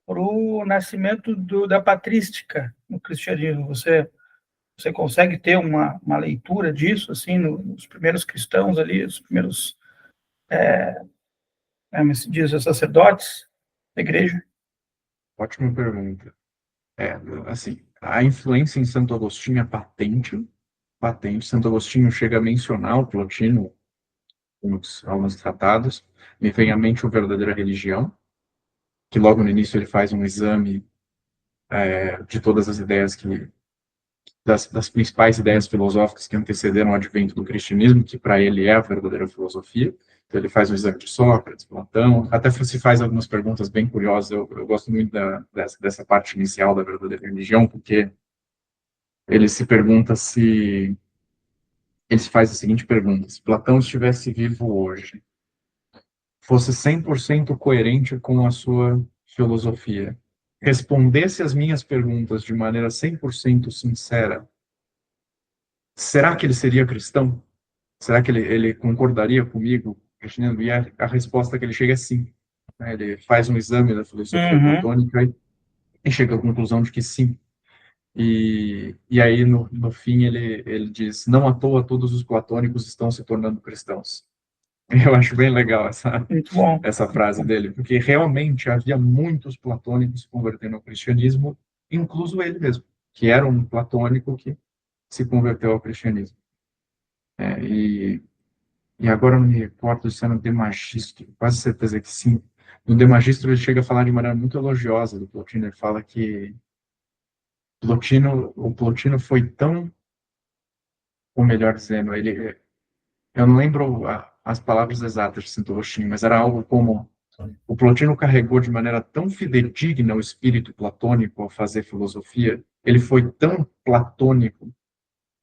para o nascimento da patrística no cristianismo? Você consegue ter uma leitura disso, assim, nos primeiros cristãos ali, os primeiros, como se diz, os sacerdotes da igreja? Ótima pergunta. Assim, a influência em Santo Agostinho é patente, patente. Santo Agostinho chega a mencionar o Plotino em alguns tratados. Me vem à mente o Verdadeira Religião, que logo no início ele faz um exame de todas as ideias das principais ideias filosóficas que antecederam o advento do cristianismo, que para ele é a verdadeira filosofia. Então ele faz um exame de Sócrates, Platão, até se faz algumas perguntas bem curiosas. Eu gosto muito dessa parte inicial da verdadeira religião, porque ele se pergunta se ele se faz a seguinte pergunta: se Platão estivesse vivo hoje, fosse 100% coerente com a sua filosofia, respondesse as minhas perguntas de maneira 100% sincera, será que ele seria cristão? Será que ele concordaria comigo, cristiano? E a resposta que ele chega é sim. Né? Ele faz um exame da filosofia Uhum. platônica e chega à conclusão de que sim. E aí, no fim, ele diz: não à toa todos os platônicos estão se tornando cristãos. Eu acho bem legal Muito bom. essa frase dele, porque realmente havia muitos platônicos se convertendo ao cristianismo, incluso ele mesmo, que era um platônico que se converteu ao cristianismo. É, e agora eu não me recordo se é no De Magistro, quase certeza que sim. No De Magistro ele chega a falar de maneira muito elogiosa do Plotino. Ele fala que o Plotino foi tão, ou melhor dizendo, eu não lembro as palavras exatas de Santo Agostinho, mas era algo como: o Plotino carregou de maneira tão fidedigna o espírito platônico ao fazer filosofia, ele foi tão platônico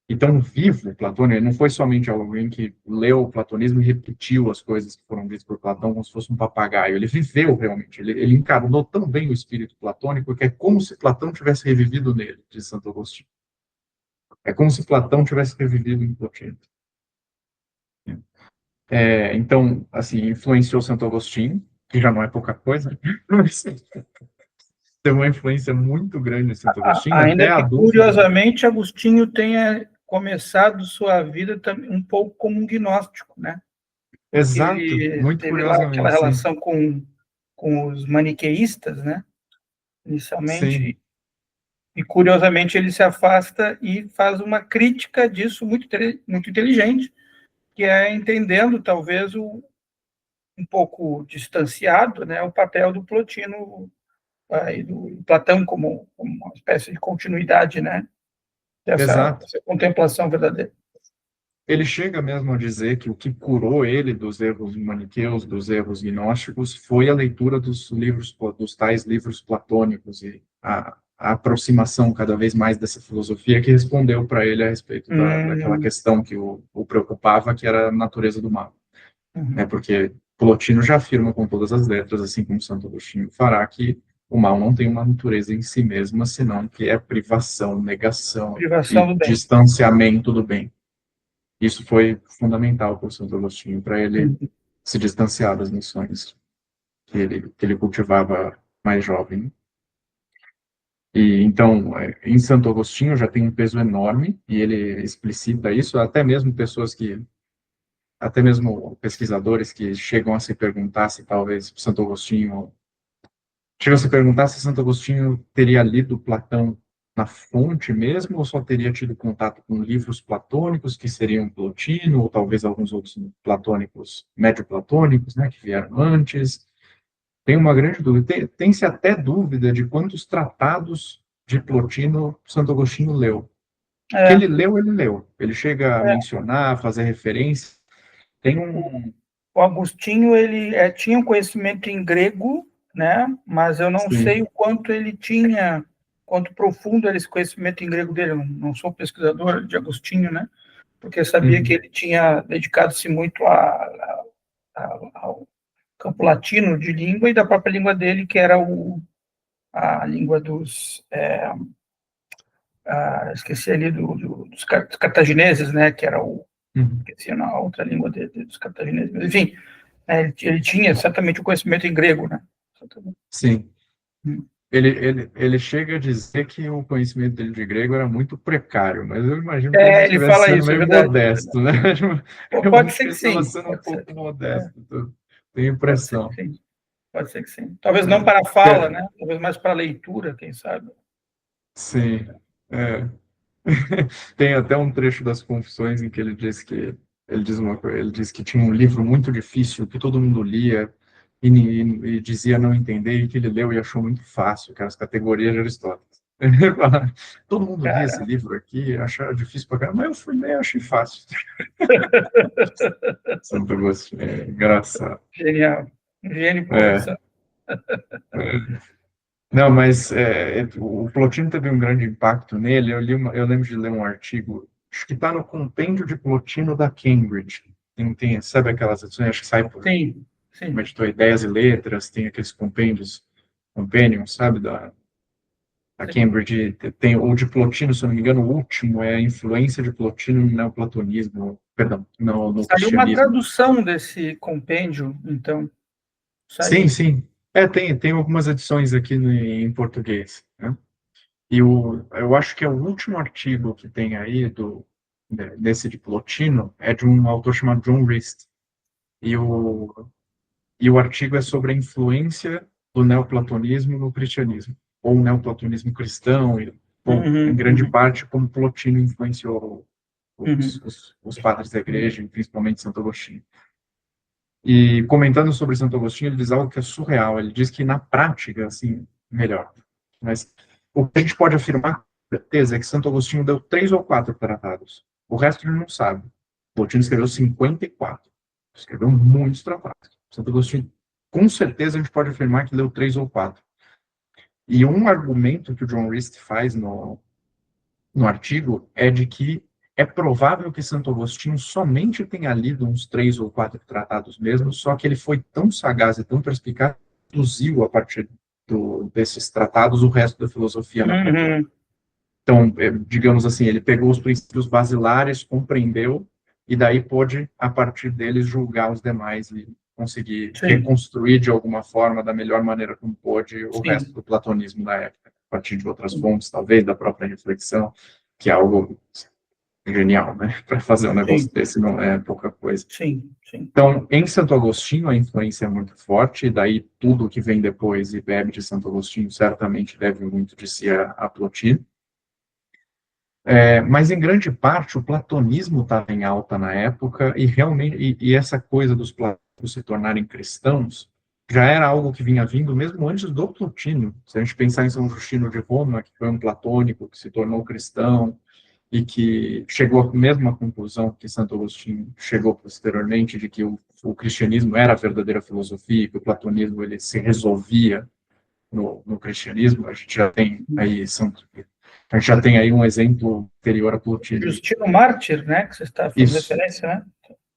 e tão vivo, Platão, ele não foi somente alguém que leu o platonismo e repetiu as coisas que foram ditas por Platão como se fosse um papagaio. Ele viveu realmente, ele encarnou tão bem o espírito platônico que é como se Platão tivesse revivido nele, diz Santo Agostinho. É como se Platão tivesse revivido em Plotino. Então, assim, influenciou Santo Agostinho, que já não é pouca coisa, mas teve uma influência muito grande em Santo Agostinho, Ainda até a que, dúvida. curiosamente, Agostinho tenha começado sua vida também um pouco como um gnóstico, né? Porque Exato, ele muito teve lá aquela curiosamente, sim. relação com os maniqueístas, né? Sim, Inicialmente, e curiosamente ele se afasta e faz uma crítica disso muito inteligente, que é entendendo talvez um pouco distanciado, né, o papel do Plotino e do Platão como uma espécie de continuidade, né, exato. dessa contemplação verdadeira. Ele chega mesmo a dizer que o que curou ele dos erros maniqueus, dos erros gnósticos, foi a leitura dos tais livros platônicos e a aproximação cada vez mais dessa filosofia que respondeu para ele a respeito daquela questão que o preocupava, que era a natureza do mal. Porque Plotino já afirma com todas as letras, assim como Santo Agostinho fará, que o mal não tem uma natureza em si mesma, senão que é privação, negação Privação e do bem. distanciamento do bem. Isso foi fundamental para o Santo Agostinho, para ele se distanciar das missões que ele cultivava mais jovem. E então, em Santo Agostinho já tem um peso enorme, e ele explicita isso, até mesmo pesquisadores que chegam a se perguntar se talvez Santo Agostinho, chegam a se perguntar se Santo Agostinho teria lido Platão na fonte mesmo, ou só teria tido contato com livros platônicos, que seriam Plotino, ou talvez alguns outros platônicos, médio-platônicos, né, que vieram antes. Tem uma grande dúvida. Tem-se até dúvida de quantos tratados de Plotino Santo Agostinho leu. Que ele leu, ele leu. Ele chega a mencionar, fazer referência. Tem O Agostinho, ele tinha um conhecimento em grego, né? Mas eu não sei o quanto ele tinha, quanto profundo era esse conhecimento em grego dele. Eu não sou pesquisador de Agostinho, né? Porque eu sabia que ele tinha dedicado-se muito ao campo latino de língua e da própria língua dele, que era a língua dos... esqueci ali dos cartagineses, né? Que era esqueci a outra língua dos cartagineses. Mas, enfim, ele tinha certamente o conhecimento em grego, né? Sim. Ele chega a dizer que o conhecimento dele de grego era muito precário, mas eu imagino que ele estivesse sendo meio modesto, né? Pode ser que sim. Estava sendo um pouco modesto, tenho a impressão. Pode ser que sim. Talvez não para a fala, né? Talvez mais para a leitura, quem sabe. Sim. Tem até um trecho das Confissões em que ele diz que ele diz que tinha um livro muito difícil que todo mundo lia e dizia não entender, e que ele leu e achou muito fácil, que eram as categorias de Aristóteles. Todo mundo lia esse livro aqui, achava difícil para caramba, mas eu fui ler e achei fácil. Santo Agostinho, engraçado. Genial. Gênio conversando. Não, mas o Plotino teve um grande impacto nele. Eu lembro de ler um artigo, acho que está no compêndio de Plotino da Cambridge. Sabe aquelas edições, acho que sai por uma editora Ideias e Letras, tem aqueles compêndios, companions, sabe, da Cambridge. Tem o de Plotino, se eu não me engano, o último é a influência de Plotino no neoplatonismo, perdão, no Saiu cristianismo. uma tradução desse compêndio, então. Sim, sim. Tem algumas edições aqui em português, né? E eu acho que é o último artigo que tem aí desse de Plotino é de um autor chamado John Rist. E o artigo é sobre a influência do neoplatonismo no cristianismo, ou o neoplatonismo cristão, em grande parte como Plotino influenciou os padres da igreja, principalmente Santo Agostinho. E comentando sobre Santo Agostinho, ele diz algo que é surreal. Ele diz que na prática, assim, melhor. Mas o que a gente pode afirmar com certeza é que Santo Agostinho deu 3 ou 4 tratados. O resto ele não sabe. Plotino escreveu 54. Escreveu muitos tratados. Santo Agostinho, com certeza, a gente pode afirmar que leu 3 ou 4. E um argumento que o John Rist faz no artigo é de que é provável que Santo Agostinho somente tenha lido uns 3 ou 4 tratados mesmo, só que ele foi tão sagaz e tão perspicaz que produziu, a partir desses tratados, o resto da filosofia na Platão. Então, digamos assim, ele pegou os princípios basilares, compreendeu, e daí pôde, a partir deles, julgar os demais e conseguir reconstruir de alguma forma, da melhor maneira como pôde, o resto do platonismo da época, a partir de outras fontes, talvez, da própria reflexão, que é algo genial, né? Para fazer um negócio desse não é pouca coisa. Então, em Santo Agostinho, a influência é muito forte, e daí tudo que vem depois e bebe de Santo Agostinho certamente deve muito de si a Plotino. Mas, em grande parte, o platonismo estava em alta na época, e realmente e essa coisa dos platônicos se tornarem cristãos já era algo que vinha vindo mesmo antes do Plotino. Se a gente pensar em São Justino de Roma, que foi um platônico que se tornou cristão, e que chegou à mesma conclusão que Santo Agostinho chegou posteriormente, de que o cristianismo era a verdadeira filosofia, e que o platonismo ele se resolvia no cristianismo. A gente já tem aí um exemplo anterior a Plotino. Justino Mártir, né, que você está fazendo referência, né?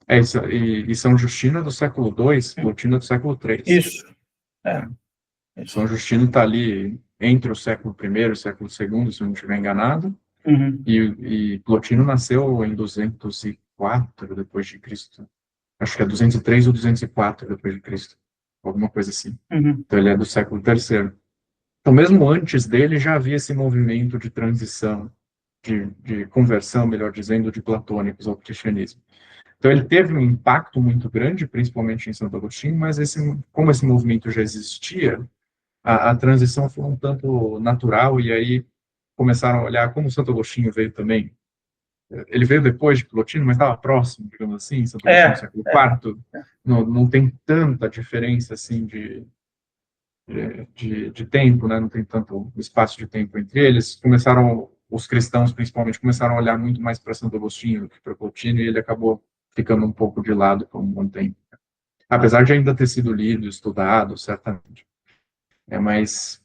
Isso, e São Justino é do século II, Plotino é do século III. Isso. São Justino está ali entre o século I e o século II, se eu não estiver enganado, e Plotino nasceu em 204 depois de Cristo. Acho que é 203 ou 204 depois de Cristo, alguma coisa assim. Então ele é do século III. Então, mesmo antes dele, já havia esse movimento de transição, de conversão, melhor dizendo, de platônicos ao cristianismo. Então, ele teve um impacto muito grande, principalmente em Santo Agostinho, mas como esse movimento já existia, a transição foi um tanto natural, e aí começaram a olhar como Santo Agostinho veio também. Ele veio depois de Plotino, mas estava próximo, digamos assim, Santo Agostinho do século IV. Não tem tanta diferença assim de tempo, né? Não tem tanto espaço de tempo entre eles. Os cristãos, principalmente, começaram a olhar muito mais para Santo Agostinho do que para Plotino, e ele acabou ficando um pouco de lado por um bom tempo. Apesar de ainda ter sido lido, estudado, certamente. Mas,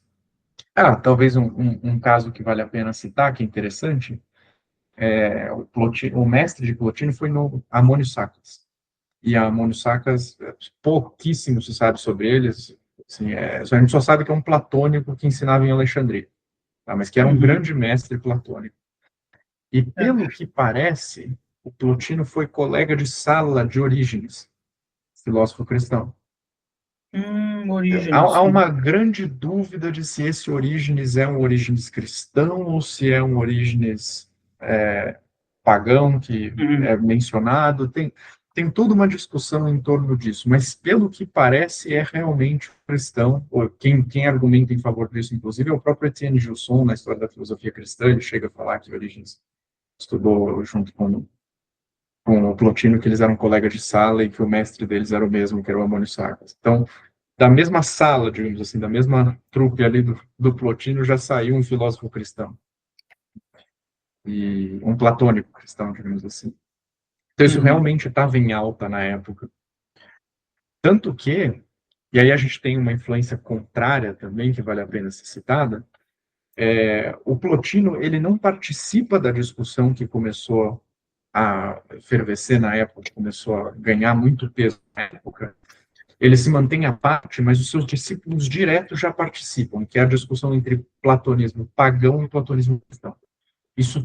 talvez um caso que vale a pena citar, que é interessante, o mestre de Plotino foi no Amônio Sacas. E a Amônio Sacas, pouquíssimo se sabe sobre eles. Assim, a gente só sabe que é um platônico que ensinava em Alexandria, tá? Mas que era um grande mestre platônico. E, pelo que parece, o Plotino foi colega de sala de Orígenes, filósofo cristão. Orígenes. Há uma grande dúvida de se esse Orígenes é um Orígenes cristão ou se é um Orígenes pagão que é mencionado. Tem toda uma discussão em torno disso, mas pelo que parece é realmente cristão. Quem argumenta em favor disso, inclusive, é o próprio Etienne Gilson, na História da Filosofia Cristã. Ele chega a falar que Orígenes estudou junto com o Plotino, que eles eram colegas de sala e que o mestre deles era o mesmo, que era o Amônio Sacas. Então, da mesma sala, digamos assim, da mesma trupe ali do Plotino, já saiu um filósofo cristão. E um platônico cristão, digamos assim. Então, isso realmente estava em alta na época. Tanto que, e aí a gente tem uma influência contrária também, que vale a pena ser citada, o Plotino, ele não participa da discussão que começou a fervescer na época, que começou a ganhar muito peso na época. Ele se mantém à parte, mas os seus discípulos diretos já participam, que é a discussão entre platonismo pagão e platonismo cristão. Isso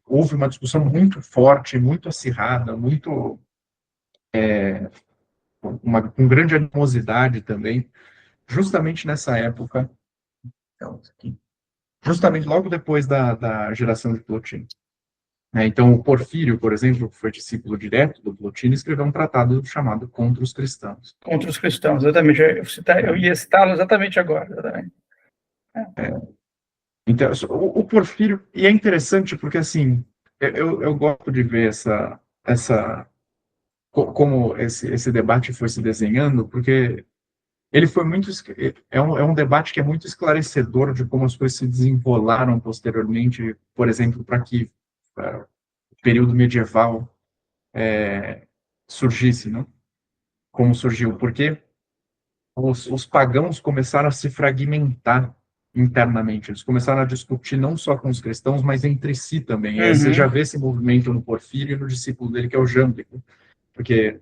houve uma discussão muito forte, muito acirrada, com grande animosidade também, justamente nessa época, justamente logo depois da geração de Plotino. Então, o Porfírio, por exemplo, que foi discípulo direto do Plotino, escreveu um tratado chamado Contra os Cristãos. Contra os Cristãos, exatamente. Eu ia citá-lo exatamente agora. Exatamente. Então, o Porfírio, e é interessante porque, assim, eu gosto de ver como esse debate foi se desenhando, porque ele foi muito, é um debate que é muito esclarecedor de como as coisas se desenrolaram posteriormente, por exemplo, para que o período medieval surgisse, não? Como surgiu, porque os pagãos começaram a se fragmentar internamente. Eles começaram a discutir não só com os cristãos, mas entre si também. Aí você já vê esse movimento no Porfírio e no discípulo dele, que é o Jâmblico. Porque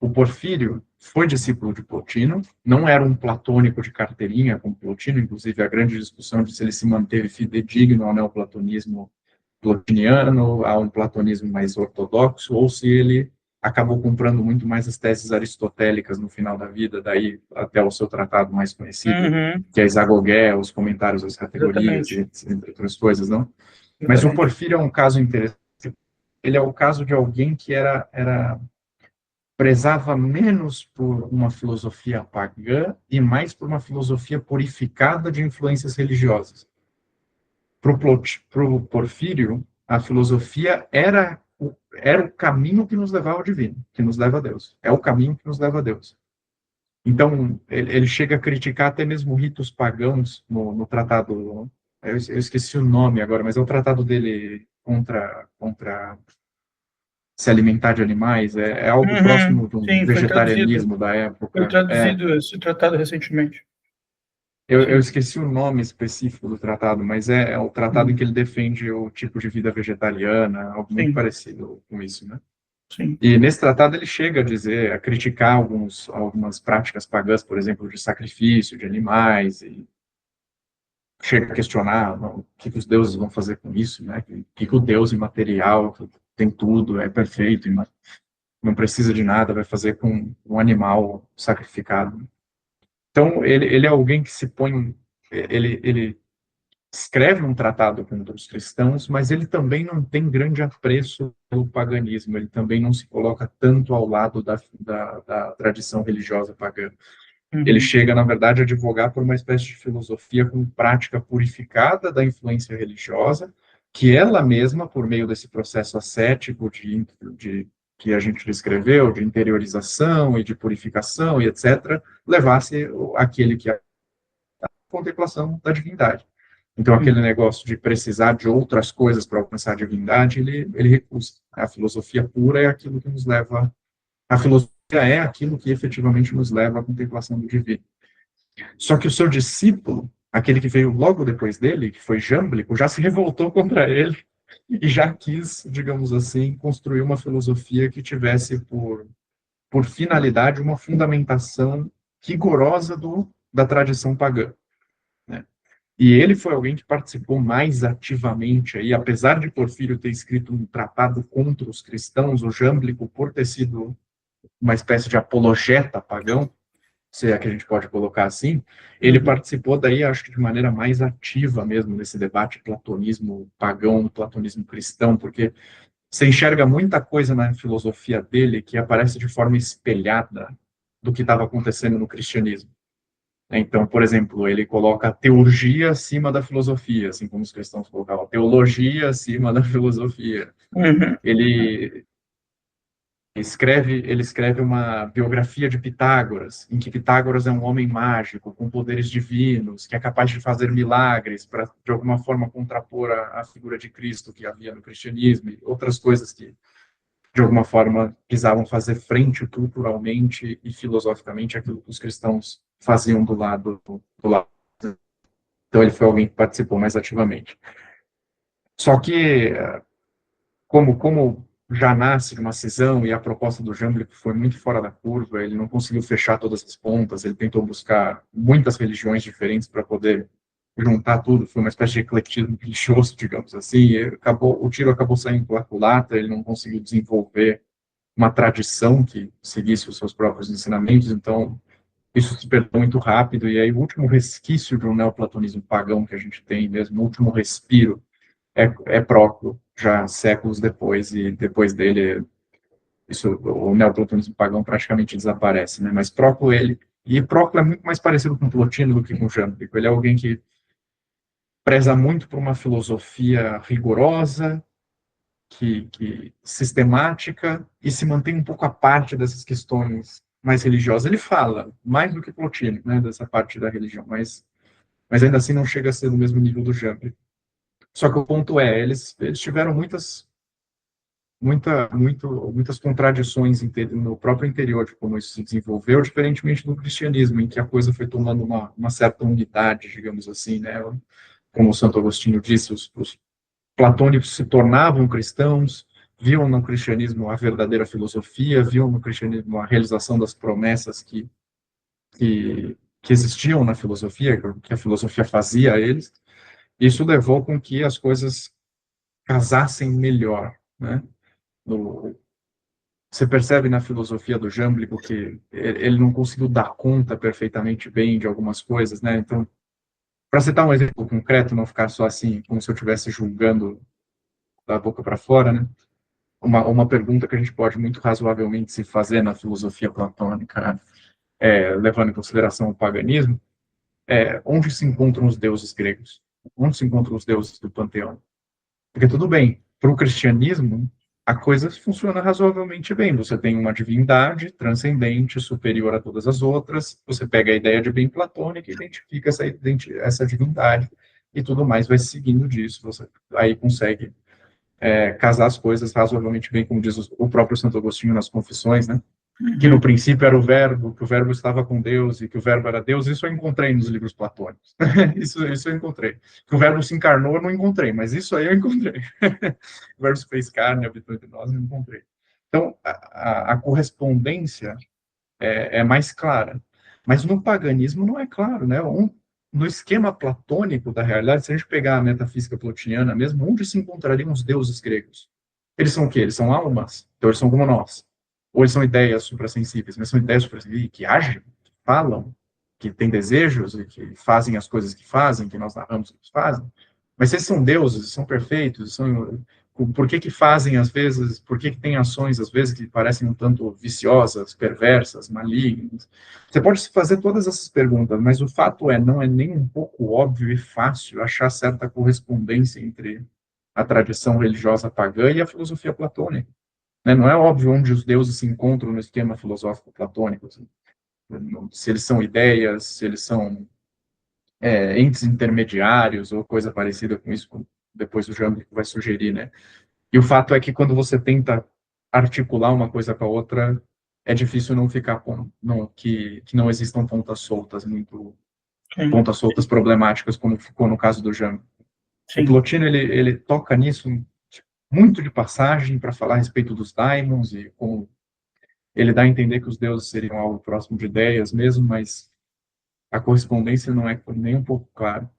o Porfírio foi discípulo de Plotino, não era um platônico de carteirinha como Plotino, inclusive a grande discussão de se ele se manteve fidedigno ao neoplatonismo plotiniano, a um platonismo mais ortodoxo, ou se ele acabou comprando muito mais as teses aristotélicas no final da vida, daí até o seu tratado mais conhecido, que é Isagogé, os comentários às categorias, entre outras coisas, não? Mas o Porfírio é um caso interessante. Ele é o caso de alguém que prezava menos por uma filosofia pagã e mais por uma filosofia purificada de influências religiosas. Para o Porfírio, a filosofia era o caminho que nos levava ao divino, que nos leva a Deus. É o caminho que nos leva a Deus. Então, ele chega a criticar até mesmo ritos pagãos no tratado, eu esqueci o nome agora, mas é o tratado dele contra se alimentar de animais, é algo próximo do vegetarianismo da época. Foi traduzido esse tratado recentemente. Eu sim, esqueci o nome específico do tratado, mas é o tratado em uhum, que ele defende o tipo de vida vegetariana, algo muito sim, parecido com isso, né? sim, E nesse tratado ele chega a dizer, a criticar algumas práticas pagãs, por exemplo, de sacrifício de animais, e chega a questionar não, o que os deuses vão fazer com isso, né? Que o deus imaterial, que tem tudo, é perfeito, e não precisa de nada, vai fazer com um animal sacrificado. Então, ele é alguém que se põe, ele escreve um tratado contra os cristãos, mas ele também não tem grande apreço pelo paganismo, ele também não se coloca tanto ao lado da tradição religiosa pagã. Ele uhum, chega, na verdade, a advogar por uma espécie de filosofia com prática purificada da influência religiosa, que ela mesma, por meio desse processo ascético que a gente descreveu, de interiorização e de purificação e etc., levasse aquele que é a contemplação da divindade. Então, aquele uhum, negócio de precisar de outras coisas para alcançar a divindade, ele recusa. A filosofia pura é aquilo que nos leva. A filosofia é aquilo que efetivamente nos leva à contemplação do divino. Só que o seu discípulo, aquele que veio logo depois dele, que foi Jâmblico, já se revoltou contra ele e já quis, digamos assim, construir uma filosofia que tivesse por finalidade uma fundamentação rigorosa da tradição pagã, né? E ele foi alguém que participou mais ativamente aí, apesar de Porfírio ter escrito um tratado contra os cristãos, o Jâmblico, por ter sido uma espécie de apologeta pagão, se é que a gente pode colocar assim, ele uhum, participou daí, acho que de maneira mais ativa mesmo nesse debate platonismo pagão, platonismo cristão, porque você enxerga muita coisa na filosofia dele que aparece de forma espelhada do que estava acontecendo no cristianismo. Então, por exemplo, ele coloca a teurgia acima da filosofia, assim como os cristãos colocavam a teologia acima da filosofia. uhum, Ele ele escreve uma biografia de Pitágoras, em que Pitágoras é um homem mágico, com poderes divinos, que é capaz de fazer milagres para, de alguma forma, contrapor a figura de Cristo que havia no cristianismo e outras coisas que, de alguma forma, precisavam fazer frente culturalmente e filosoficamente àquilo que os cristãos faziam do lado. Então, ele foi alguém que participou mais ativamente. Só que como já nasce de uma cisão e a proposta do Jamblick foi muito fora da curva, ele não conseguiu fechar todas as pontas, ele tentou buscar muitas religiões diferentes para poder juntar tudo, foi uma espécie de ecletismo religioso, digamos assim, e o tiro acabou saindo pela culatra, ele não conseguiu desenvolver uma tradição que seguisse os seus próprios ensinamentos, então isso se perdeu muito rápido, e aí o último resquício de um neoplatonismo pagão que a gente tem mesmo, o último respiro, é Proclo, já séculos depois, e depois dele, o neoplatonismo pagão praticamente desaparece, né? Mas Proclo, Proclo é muito mais parecido com Plotino do que com Jâmblico. Ele é alguém que preza muito por uma filosofia rigorosa, que sistemática, e se mantém um pouco à parte dessas questões mais religiosas. Ele fala, mais do que Plotino, né, dessa parte da religião, mas ainda assim não chega a ser do mesmo nível do Jâmblico. Só que o ponto é, eles tiveram muitas contradições no próprio interior de como isso se desenvolveu, diferentemente do cristianismo, em que a coisa foi tomando uma certa unidade, digamos assim, né? Como o Santo Agostinho disse, os platônicos se tornavam cristãos, viam no cristianismo a verdadeira filosofia, viam no cristianismo a realização das promessas que existiam na filosofia, que a filosofia fazia a eles. Isso levou com que as coisas casassem melhor, né? No, Você percebe na filosofia do Jâmblico que ele não conseguiu dar conta perfeitamente bem de algumas coisas, né? Então, para citar um exemplo concreto, não ficar só assim, como se eu estivesse julgando da boca para fora, né? Uma pergunta que a gente pode muito razoavelmente se fazer na filosofia platônica, levando em consideração o paganismo, é onde se encontram os deuses gregos? Onde se encontram os deuses do panteão? Porque tudo bem, para o cristianismo, a coisa funciona razoavelmente bem. Você tem uma divindade transcendente, superior a todas as outras, você pega a ideia de bem platônica e identifica essa divindade, e tudo mais vai seguindo disso. Você aí consegue casar as coisas razoavelmente bem, como diz o próprio Santo Agostinho nas Confissões, né? que no princípio era o verbo, que o verbo estava com Deus e que o verbo era Deus, isso eu encontrei nos livros platônicos. Isso eu encontrei. Que o verbo se encarnou, eu não encontrei, mas isso aí eu encontrei. O verbo se fez carne, habitou entre nós, eu encontrei. Então, a correspondência é mais clara. Mas no paganismo não é claro, né? No esquema platônico da realidade, se a gente pegar a metafísica plotiniana mesmo, onde se encontrariam os deuses gregos? Eles são o quê? Eles são almas, então eles são como nós. Ou eles são ideias suprassensíveis, mas são ideias suprassensíveis que agem, que falam, que têm desejos e que fazem as coisas que fazem, que nós narramos que eles fazem. Mas se eles são deuses, são perfeitos, por que fazem às vezes, por que têm ações às vezes que parecem um tanto viciosas, perversas, malignas? Você pode se fazer todas essas perguntas, mas o fato não é nem um pouco óbvio e fácil achar certa correspondência entre a tradição religiosa pagã e a filosofia platônica, né? Não é óbvio onde os deuses se encontram no esquema filosófico platônico, assim. Se eles são ideias, se eles são entes intermediários ou coisa parecida com isso, depois o Jânio vai sugerir, né? E o fato é que quando você tenta articular uma coisa com a outra, é difícil não ficar que não existam pontas soltas problemáticas, como ficou no caso do Jânio. O Plotino, ele toca nisso muito de passagem para falar a respeito dos daimons e como ele dá a entender que os deuses seriam algo próximo de ideias mesmo, mas a correspondência não é nem um pouco clara.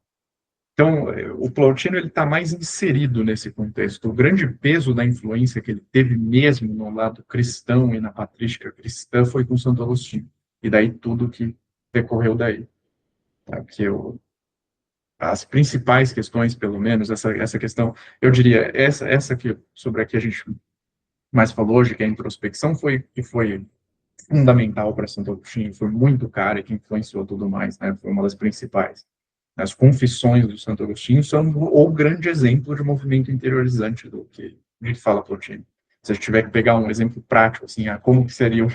Então, o Plotino está mais inserido nesse contexto. O grande peso da influência que ele teve mesmo no lado cristão e na patrística cristã foi com Santo Agostinho. E daí tudo que decorreu daí. Tá? As principais questões, pelo menos, essa questão, eu diria, essa que, sobre a que a gente mais falou hoje, que é a introspecção, foi fundamental para Santo Agostinho, foi muito cara e que influenciou tudo mais, né? Foi uma das principais. As confissões do Santo Agostinho são o grande exemplo de movimento interiorizante do que a gente fala Plotino. Se a gente tiver que pegar um exemplo prático, assim, como que seria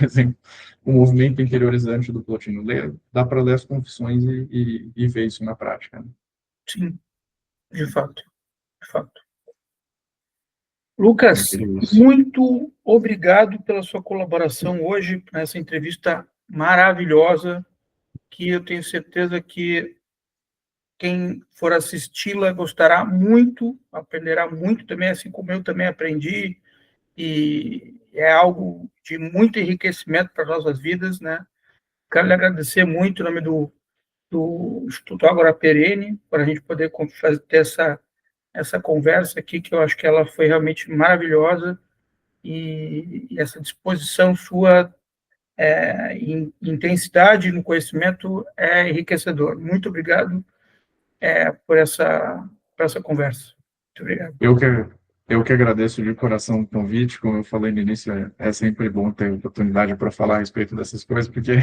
um movimento interiorizante do Plotino, dá para ler as confissões e ver isso na prática, né? Sim, de fato, de fato. Lucas, muito obrigado pela sua colaboração hoje, nessa entrevista maravilhosa, que eu tenho certeza que quem for assisti-la gostará muito, aprenderá muito também, assim como eu também aprendi, e é algo de muito enriquecimento para as nossas vidas, né? Quero lhe agradecer muito em nome do Instituto Ágora Perene, para a gente poder ter essa conversa aqui, que eu acho que ela foi realmente maravilhosa, e essa disposição sua em intensidade no conhecimento é enriquecedor. Muito obrigado por essa conversa. Muito obrigado. Eu que agradeço de coração o convite. Como eu falei no início, é sempre bom ter oportunidade para falar a respeito dessas coisas, porque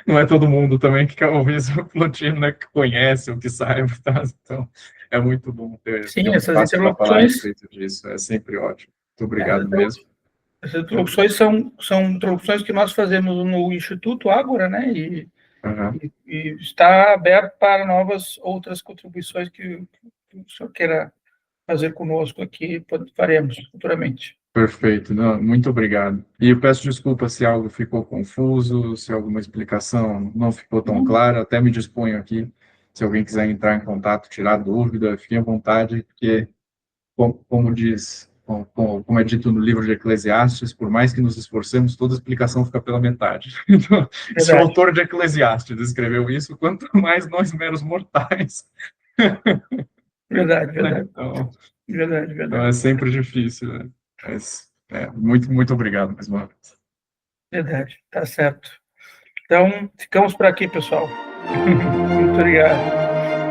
não é todo mundo também que quer ouvir sobre Plotino, né, que conhece ou que saiba, tá? Então é muito bom ter um espaço para falar a respeito disso. É sempre ótimo. Muito obrigado mesmo. Essas introduções são introduções que nós fazemos no Instituto Ágora, né? E está aberto para outras contribuições que o senhor queira fazer conosco aqui, faremos futuramente. Perfeito, não, muito obrigado. E eu peço desculpa se algo ficou confuso, se alguma explicação não ficou tão clara, até me disponho aqui, se alguém quiser entrar em contato, tirar dúvida, fique à vontade, porque, como é dito no livro de Eclesiastes, por mais que nos esforcemos, toda explicação fica pela metade. Então, se o autor de Eclesiastes escreveu isso, quanto mais nós meros mortais. Verdade. Então, verdade. Então é sempre difícil, né? Mas, muito, muito obrigado mais uma vez. Verdade, tá certo. Então, ficamos por aqui, pessoal. Muito obrigado.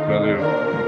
Valeu.